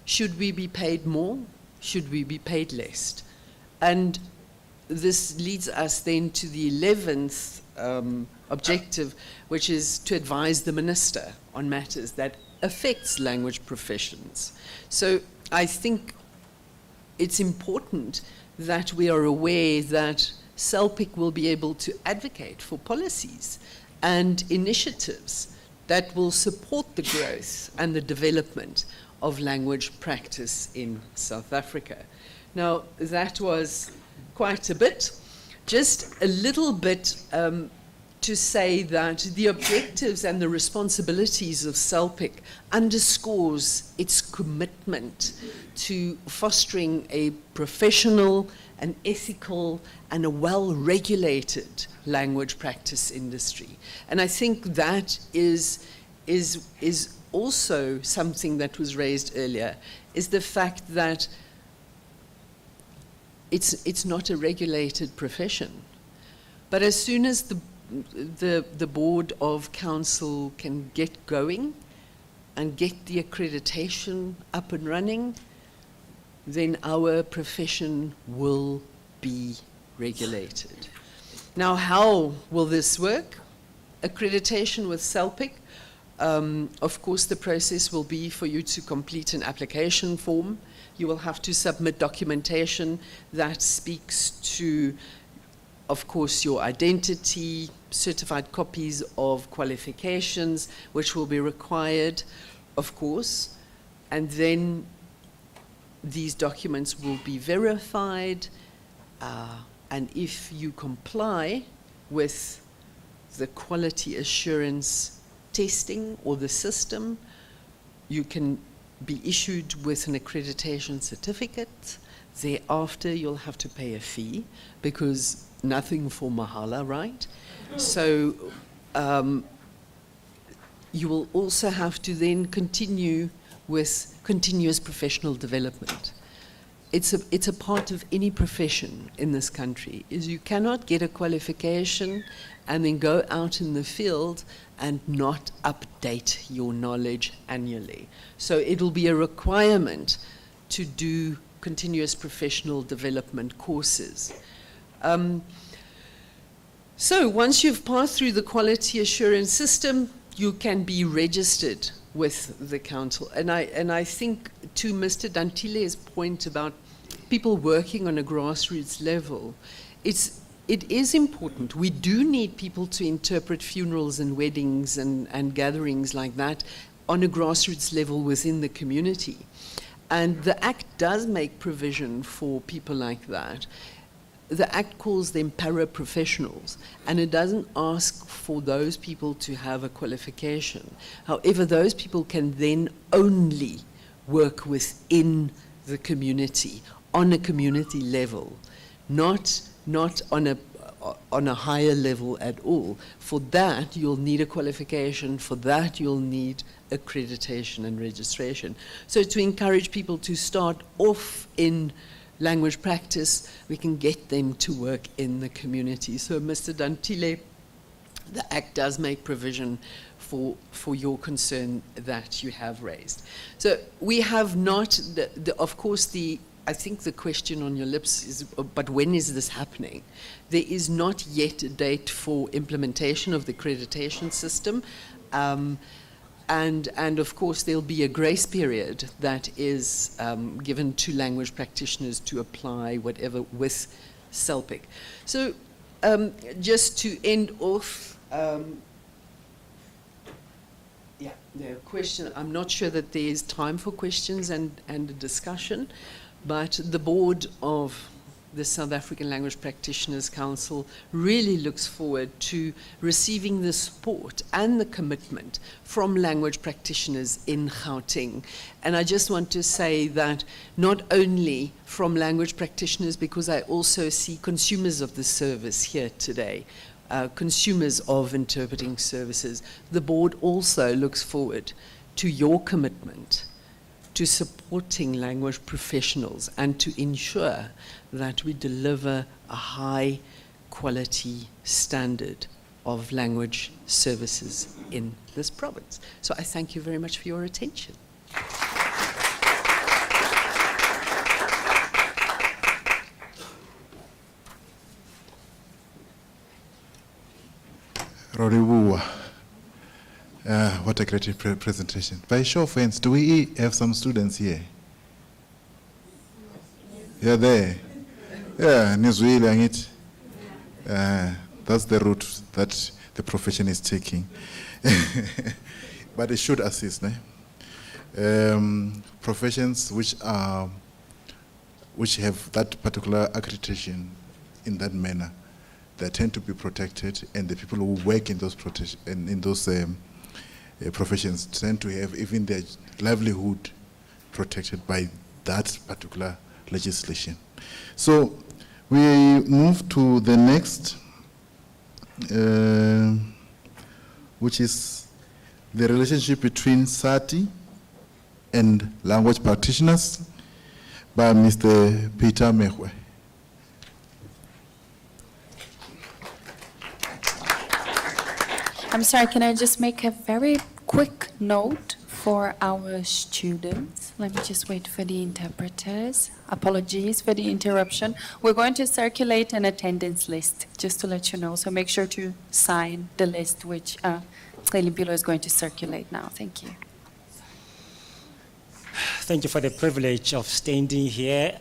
Should we be paid more? Should we be paid less? And this leads us then to the 11th objective, which is to advise the minister on matters that affects language professions. So I think it's important that we are aware that CELPIC will be able to advocate for policies and initiatives that will support the growth and the development of language practice in South Africa. Now, that was quite a bit. Just a little bit to say that the objectives and the responsibilities of CELPIC underscores its commitment to fostering a professional, an ethical, and a well-regulated language practice industry. And I think that is also something that was raised earlier, is the fact that it's not a regulated profession. But as soon as the board of council can get going and get the accreditation up and running, then our profession will be regulated. Now, how will this work? Accreditation with CELPIC. Of course, the process will be for you to complete an application form. You will have to submit documentation that speaks to, of course, your identity, certified copies of qualifications, which will be required, of course, and then these documents will be verified, and if you comply with the quality assurance testing or the system, you can be issued with an accreditation certificate. Thereafter, you'll have to pay a fee, because nothing for mahala, right? So you will also have to then continue with continuous professional development. It's a part of any profession in this country, is you cannot get a qualification and then go out in the field and not update your knowledge annually. So it'll be a requirement to do continuous professional development courses. So once you've passed through the quality assurance system, you can be registered with the council. And I think to Mr. Dantile's point about people working on a grassroots level, it is important. We do need people to interpret funerals and weddings and gatherings like that on a grassroots level within the community. And the Act does make provision for people like that. The Act calls them paraprofessionals, and it doesn't ask for those people to have a qualification. However, those people can then only work within the community, on a community level, not on a higher level at all. For that, you'll need a qualification. For that, you'll need accreditation and registration. So to encourage people to start off in language practice, we can get them to work in the community. So Mr. Dantile, the Act does make provision for your concern that you have raised. So we have not, of course, I think the question on your lips is, but when is this happening? There is not yet a date for implementation of the accreditation system. And of course, there'll be a grace period that is given to language practitioners to apply whatever with CELPIC. So just to end off, the question, I'm not sure that there is time for questions and a discussion, but the board of the South African Language Practitioners Council really looks forward to receiving the support and the commitment from language practitioners in Gauteng. And I just want to say that not only from language practitioners, because I also see consumers of the service here today, consumers of interpreting services, the board also looks forward to your commitment to to supporting language professionals and to ensure that we deliver a high quality standard of language services in this province. So I thank you very much for your attention. Roribuwa. What a great presentation. By show of hands, do we have some students here? You're there? Yeah, Nizwili angit. That's the route that the profession is taking. But it should assist, professions which have that particular accreditation in that manner, they tend to be protected, and the people who work in those professions tend to have even their livelihood protected by that particular legislation. So we move to the next, which is the relationship between SATI and language practitioners by Mr. Peter Mehwe. I'm sorry, can I just make a very quick note for our students? Let me just wait for the interpreters. Apologies for the interruption. We're going to circulate an attendance list, just to let you know. So make sure to sign the list, which Bilo is going to circulate now. Thank you. Thank you for the privilege of standing here.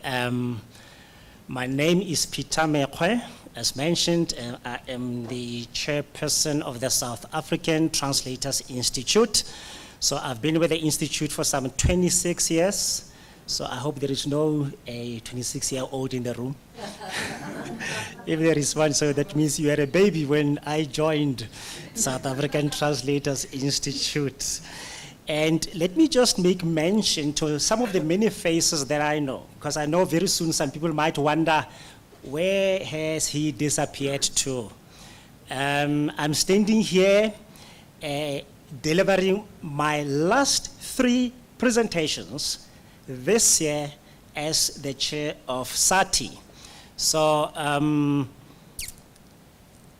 My name is Peter Mekwe. As mentioned, I am the chairperson of the South African Translators Institute. So I've been with the Institute for some 26 years. So I hope there is no 26-year-old in the room. If there is one, so that means you were a baby when I joined South African Translators Institute. And let me just make mention to some of the many faces that I know, because I know very soon some people might wonder, where has he disappeared to? I'm standing here delivering my last 3 presentations this year as the chair of SATI. So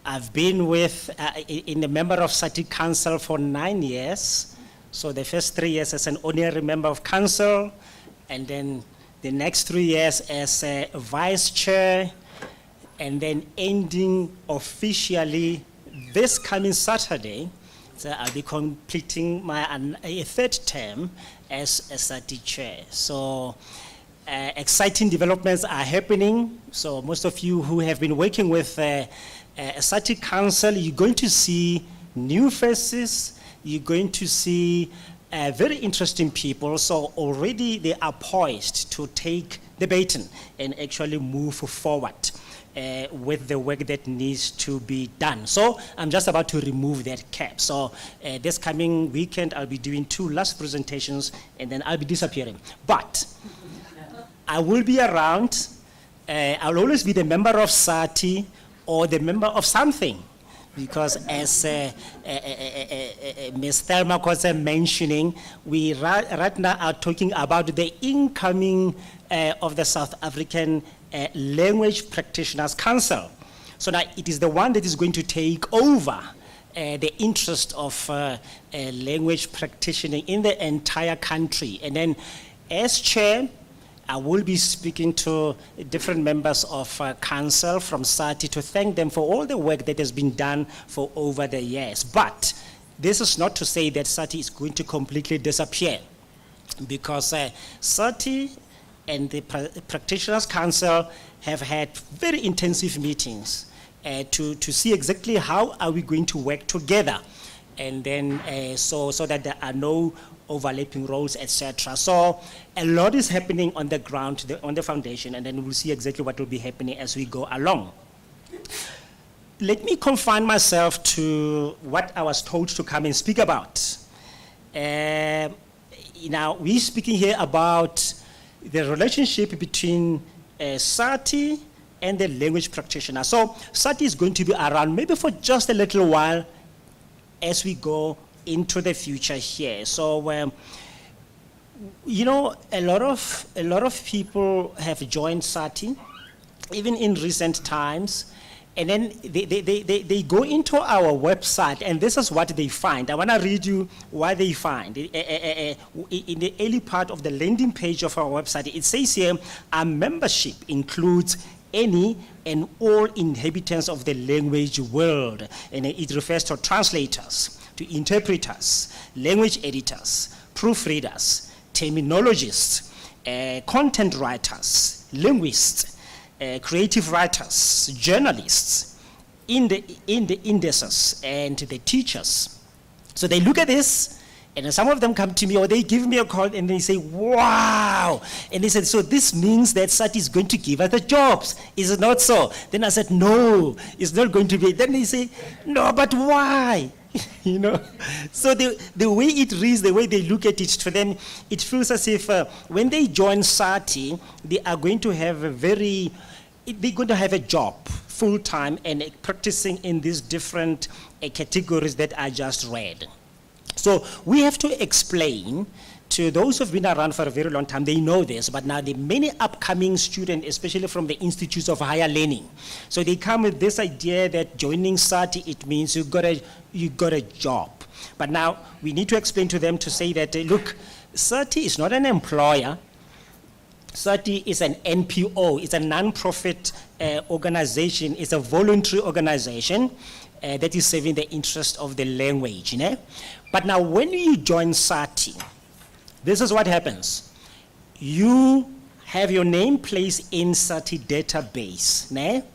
I've been in a member of SATI Council for 9 years. So the first 3 years as an honorary member of council, and then the next 3 years as a vice chair, and then ending officially this coming Saturday. So I'll be completing my a 3rd term as a SATI chair. So exciting developments are happening. So most of you who have been working with SATI Council, you're going to see new faces. You're going to see very interesting people. So already they are poised to take the baton and actually move forward with the work that needs to be done. So I'm just about to remove that cap. So this coming weekend, I'll be doing 2 last presentations, and then I'll be disappearing. But I will be around. I'll always be the member of SATI or the member of something. Because as Ms. Thelma was mentioning, we right now are talking about the incoming of the South African Language Practitioners Council. So now it is the one that is going to take over the interest of language practitioning in the entire country. And then as chair, I will be speaking to different members of council from SATI to thank them for all the work that has been done for over the years. But this is not to say that SATI is going to completely disappear, because SATI and the Practitioners Council have had very intensive meetings to see exactly how are we going to work together, and then so that there are no overlapping roles, etc. So a lot is happening on the ground, on the foundation, and then we'll see exactly what will be happening as we go along. Let me confine myself to what I was told to come and speak about. Now, we're speaking here about the relationship between SATI and the language practitioner. So SATI is going to be around maybe for just a little while as we go into the future here. So You know, a lot of people have joined SATI, even in recent times, and then they go into our website, and this is what they find. I want to read you what they find. In the early part of the landing page of our website, it says here, our membership includes any and all inhabitants of the language world, and it refers to translators, to interpreters, language editors, proofreaders, terminologists, content writers, linguists, creative writers, journalists, in the indices, and the teachers. So they look at this, and some of them come to me, or they give me a call, and they say, wow. And they said, so this means that SATI is going to give us the jobs. Is it not so? Then I said, no, it's not going to be. Then they say, no, but why? You know, so the way it reads, the way they look at it, to them, it feels as if when they join SATI, they are going to have they're going to have a job full-time and practicing in these different categories that I just read. So we have to explain to those who have been around for a very long time, they know this, but now the many upcoming students, especially from the institutes of higher learning, so they come with this idea that joining SATI, it means you got a job. But now we need to explain to them to say that, look, SATI is not an employer. SATI is an NPO, it's a non-profit organization, it's a voluntary organization that is serving the interest of the language. You know? But now when you join SATI, this is what happens. You have your name placed in SATI database, né?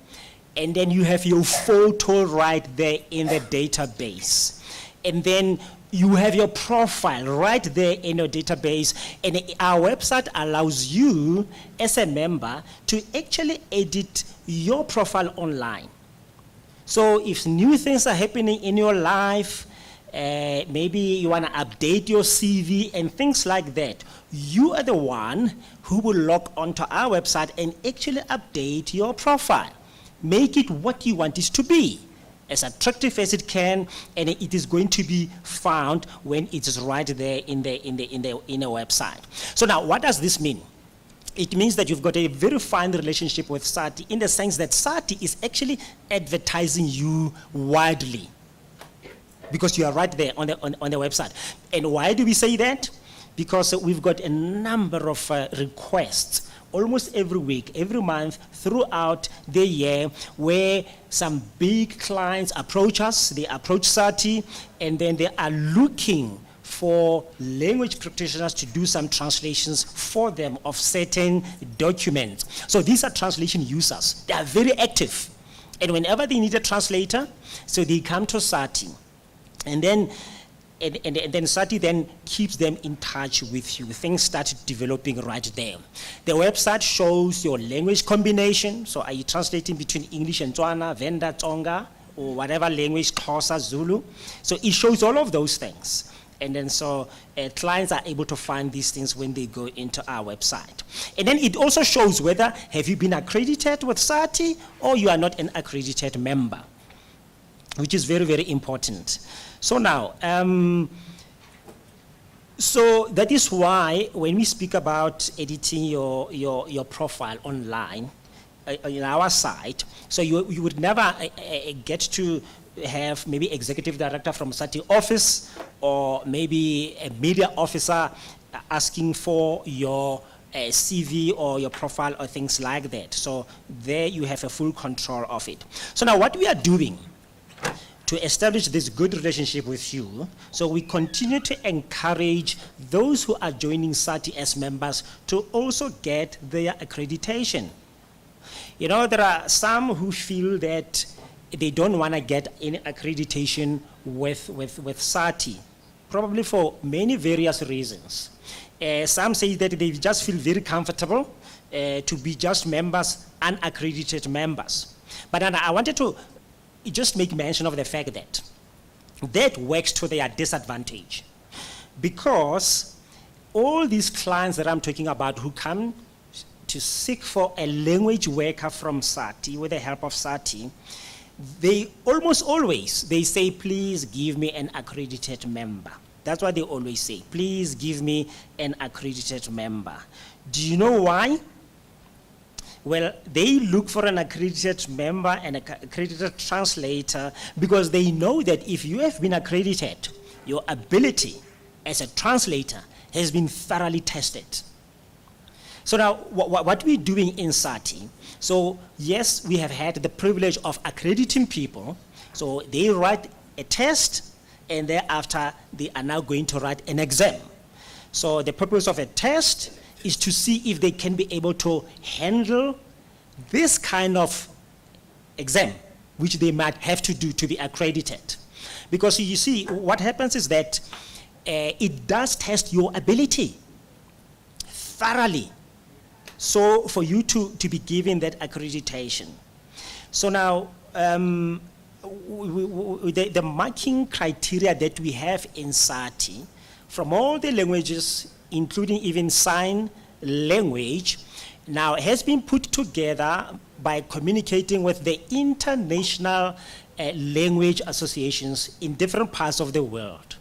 And then you have your photo right there in the database. And then you have your profile right there in your database, and our website allows you as a member to actually edit your profile online. So if new things are happening in your life, maybe you want to update your CV and things like that, you are the one who will log onto our website and actually update your profile. Make it what you want it to be, as attractive as it can, and it is going to be found when it is right there in the website. So now, what does this mean? It means that you've got a very fine relationship with SATI, in the sense that SATI is actually advertising you widely, because you are right there on the website. And why do we say that? Because we've got a number of requests almost every week, every month, throughout the year, where some big clients approach us, they approach SATI, and then they are looking for language practitioners to do some translations for them of certain documents. So these are translation users. They are very active. And whenever they need a translator, so they come to SATI. And then SATI then keeps them in touch with you. Things start developing right there. The website shows your language combination. So are you translating between English and Tswana, Venda, Tsonga, or whatever language, Xhosa, Zulu? So it shows all of those things. And then so clients are able to find these things when they go into our website. And then it also shows whether have you been accredited with SATI or you are not an accredited member, which is very, very important. So now, so that is why when we speak about editing your profile online on our site, so you would never get to have maybe executive director from SATI office or maybe a media officer asking for your CV or your profile or things like that. So there you have a full control of it. So now what we are doing to establish this good relationship with you, so we continue to encourage those who are joining SATI as members to also get their accreditation. You know, there are some who feel that they don't want to get any accreditation with SATI, probably for many various reasons. Some say that they just feel very comfortable to be just members, unaccredited members. But I wanted to just make mention of the fact that that works to their disadvantage, because all these clients that I'm talking about who come to seek for a language worker from SATI with the help of SATI, they almost always, they say, please give me an accredited member. That's what they always say. Please give me an accredited member. Do you know why? Well, they look for an accredited member and an accredited translator because they know that if you have been accredited, your ability as a translator has been thoroughly tested. So now, what we're doing in SATI, so yes, we have had the privilege of accrediting people. So they write a test, and thereafter, they are now going to write an exam. So the purpose of a test is to see if they can be able to handle this kind of exam, which they might have to do to be accredited. Because you see, what happens is that it does test your ability thoroughly. So for you to be given that accreditation. So now, the marking criteria that we have in SATI, from all the languages, including even sign language, now has been put together by communicating with the international language associations in different parts of the world.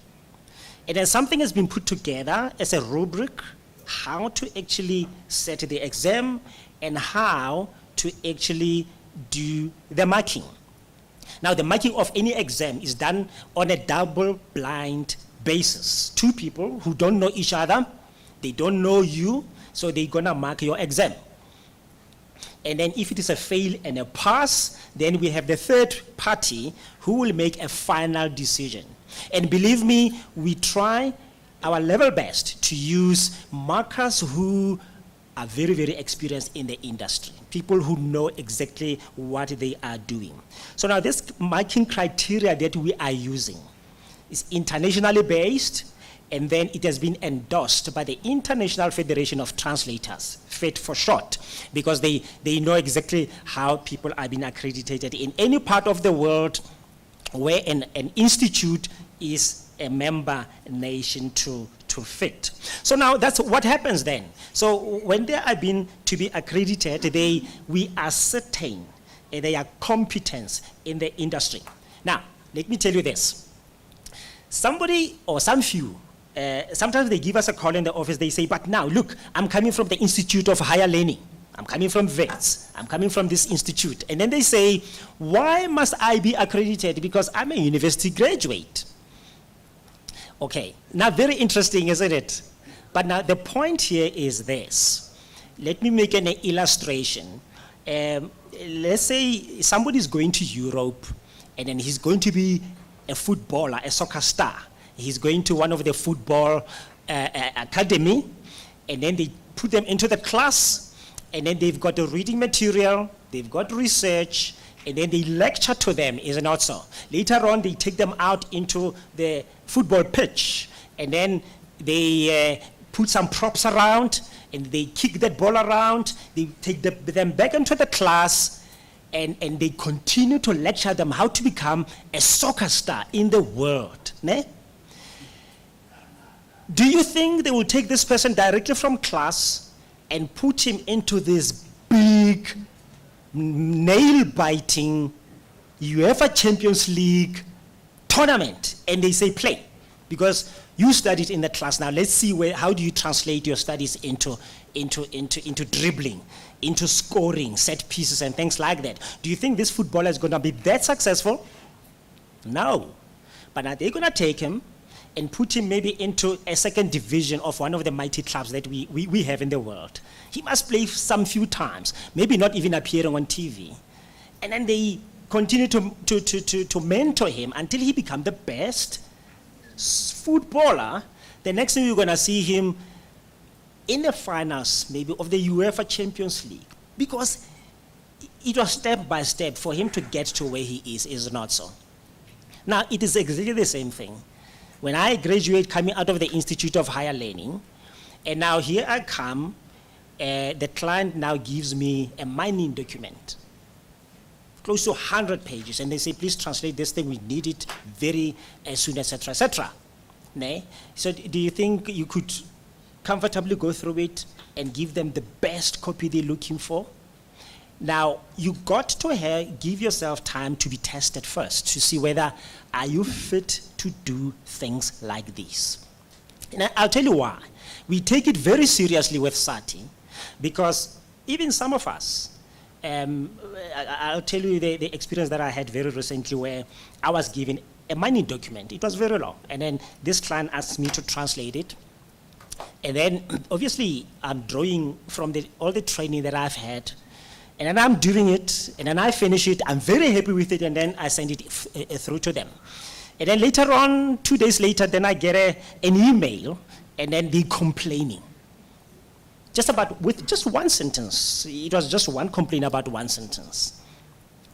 And then something has been put together as a rubric, how to actually set the exam and how to actually do the marking. Now, the marking of any exam is done on a double-blind basis. Two people who don't know each other, they don't know you, so they're gonna mark your exam. And then if it is a fail and a pass, then we have the third party who will make a final decision. And believe me, we try our level best to use markers who are very, very experienced in the industry, people who know exactly what they are doing. So now this marking criteria that we are using is internationally based, and then it has been endorsed by the International Federation of Translators, FET for short, because they know exactly how people are being accredited in any part of the world where an institute is a member nation to FET. So now that's what happens then. So when they are being to be accredited, we ascertain their competence in the industry. Now, let me tell you this. Somebody or some few, sometimes they give us a call in the office, they say, but now, look, I'm coming from the Institute of Higher Learning. I'm coming from VETS. I'm coming from this institute. And then they say, why must I be accredited? Because I'm a university graduate. Okay, now very interesting, isn't it? But now the point here is this. Let me make an illustration. Let's say somebody's going to Europe, and then he's going to be a footballer, a soccer star. He's going to one of the football academy, and then they put them into the class, and then they've got the reading material, they've got research, and then they lecture to them, is it not so? Later on, they take them out into the football pitch, and then they put some props around, and they kick that ball around, they take them back into the class, and they continue to lecture them how to become a soccer star in the world. Ne? Do you think they will take this person directly from class and put him into this big, nail-biting UEFA Champions League tournament, and they say play? Because you studied in the class. Now let's see how do you translate your studies into dribbling, into scoring, set pieces and things like that. Do you think this footballer is going to be that successful? No. But now they're going to take him and put him maybe into a second division of one of the mighty clubs that we have in the world. He must play some few times, maybe not even appearing on TV. And then they continue to mentor him until he becomes the best footballer. The next thing you're going to see him in the finals, maybe, of the UEFA Champions League. Because it was step by step for him to get to where he is not so? Now, it is exactly the same thing. When I graduate coming out of the Institute of Higher Learning, and now here I come, the client now gives me a mining document, close to 100 pages, and they say, please translate this thing, we need it very soon, etc., etc. So do you think you could comfortably go through it and give them the best copy they're looking for? Now, you got to give yourself time to be tested first to see whether are you fit to do things like this. And I'll tell you why. We take it very seriously with SATI because even some of us, I'll tell you the experience that I had very recently where I was given a mining document. It was very long. And then this client asked me to translate it. And then obviously I'm drawing from all the training that I've had. And then I'm doing it, and then I finish it. I'm very happy with it, and then I send it through to them. And then later on, 2 days later, then I get an email, and then they complaining. With just one sentence. It was just one complaint about one sentence.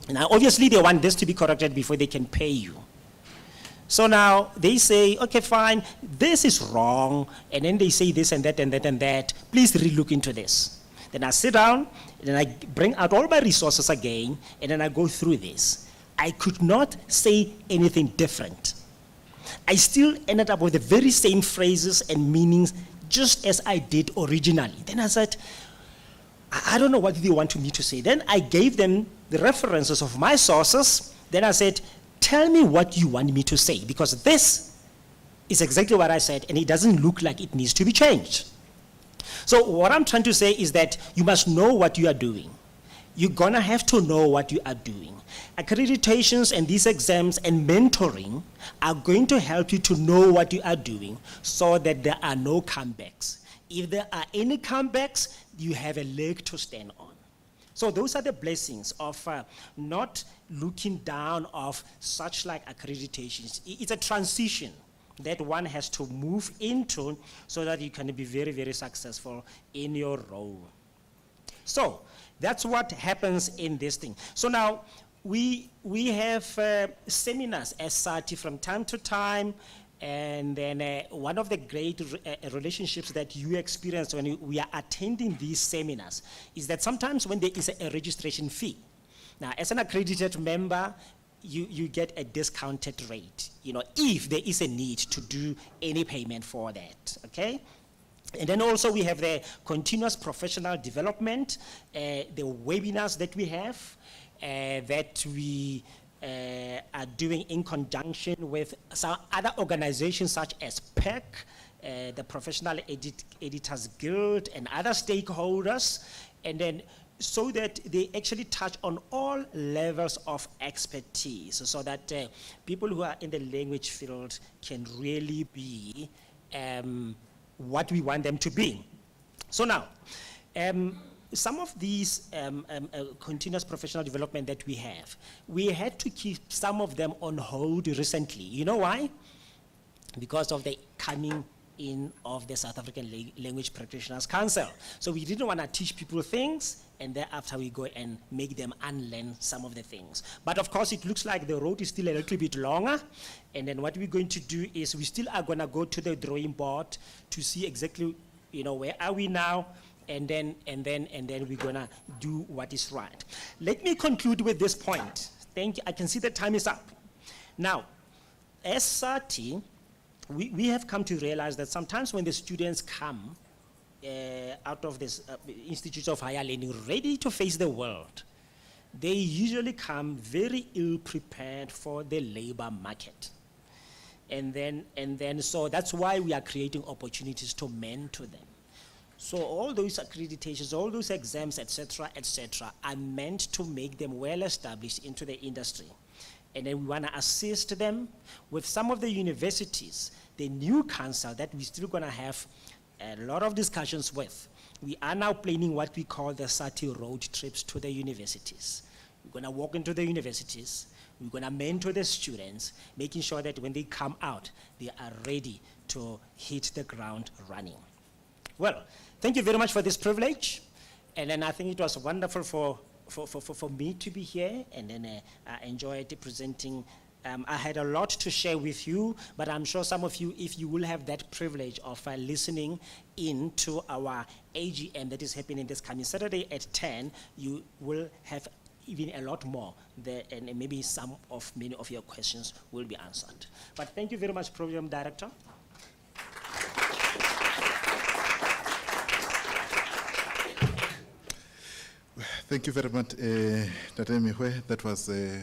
And now, obviously, they want this to be corrected before they can pay you. So now they say, okay, fine, this is wrong. And then they say this and that and that and that. Please relook into this. Then I sit down, and then I bring out all my resources again, and then I go through this. I could not say anything different. I still ended up with the very same phrases and meanings just as I did originally. Then I said, I don't know what they want me to say. Then I gave them the references of my sources. Then I said, tell me what you want me to say, because this is exactly what I said, and it doesn't look like it needs to be changed. So what I'm trying to say is that you must know what you are doing. You're going to have to know what you are doing. Accreditations and these exams and mentoring are going to help you to know what you are doing so that there are no comebacks. If there are any comebacks, you have a leg to stand on. So those are the blessings of not looking down of such like accreditations. It's a transition that one has to move into so that you can be very, very successful in your role. So that's what happens in this thing. So now we have seminars as SATI from time to time, and then one of the great relationships that you experience when we are attending these seminars is that sometimes when there is a registration fee. Now, as an accredited member, you get a discounted rate, if there is a need to do any payment for that, okay? And then also we have the continuous professional development, the webinars that we have, that we are doing in conjunction with some other organizations such as PEC, the Professional Editors Guild, and other stakeholders, and then so that they actually touch on all levels of expertise so that people who are in the language field can really be what we want them to be. So now, some of these continuous professional development that we had to keep some of them on hold recently. You know why? Because of the coming in of the South African Language Practitioners Council. So we didn't want to teach people things, and thereafter we go and make them unlearn some of the things. But of course, it looks like the road is still a little bit longer, and then what we're going to do is we still are going to go to the drawing board to see exactly, where are we now, and then we're going to do what is right. Let me conclude with this point. Thank you. I can see the time is up. Now, as SATI, we have come to realize that sometimes when the students come out of this institutes of higher learning ready to face the world, they usually come very ill-prepared for the labor market. And then so that's why we are creating opportunities to mentor them. So all those accreditations, all those exams, etc., are meant to make them well established into the industry. And then we want to assist them with some of the universities, the new council that we're still going to have a lot of discussions with. We are now planning what we call the SATI road trips to the universities. We're going to walk into the universities. We're going to mentor the students, making sure that when they come out, they are ready to hit the ground running. Well, thank you very much for this privilege. And then I think it was wonderful for me to be here, and then I enjoyed presenting. I had a lot to share with you, but I'm sure some of you, if you will have that privilege of listening in to our AGM that is happening this coming Saturday at 10, you will have even a lot more there, and maybe many of your questions will be answered. But thank you very much, Program Director. Thank you very much, Tate Mihwe. That was a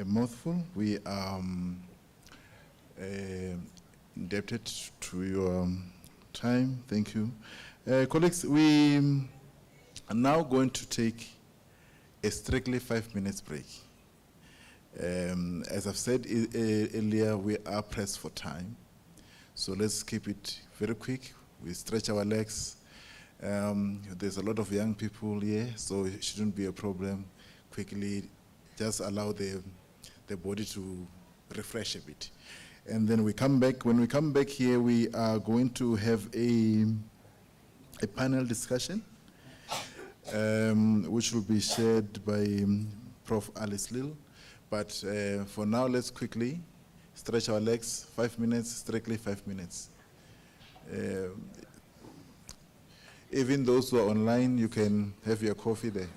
mouthful. We are indebted to your time. Thank you. Colleagues, we are now going to take a strictly 5 minutes break. As I've said earlier, we are pressed for time. So let's keep it very quick. We stretch our legs. There's a lot of young people here, so it shouldn't be a problem. Quickly, just allow the body to refresh a bit. And then we come back. When we come back here, we are going to have a panel discussion, which will be shared by Prof. Alice Lil. But for now, let's quickly stretch our legs. 5 minutes, strictly 5 minutes. Even those who are online, you can have your coffee there.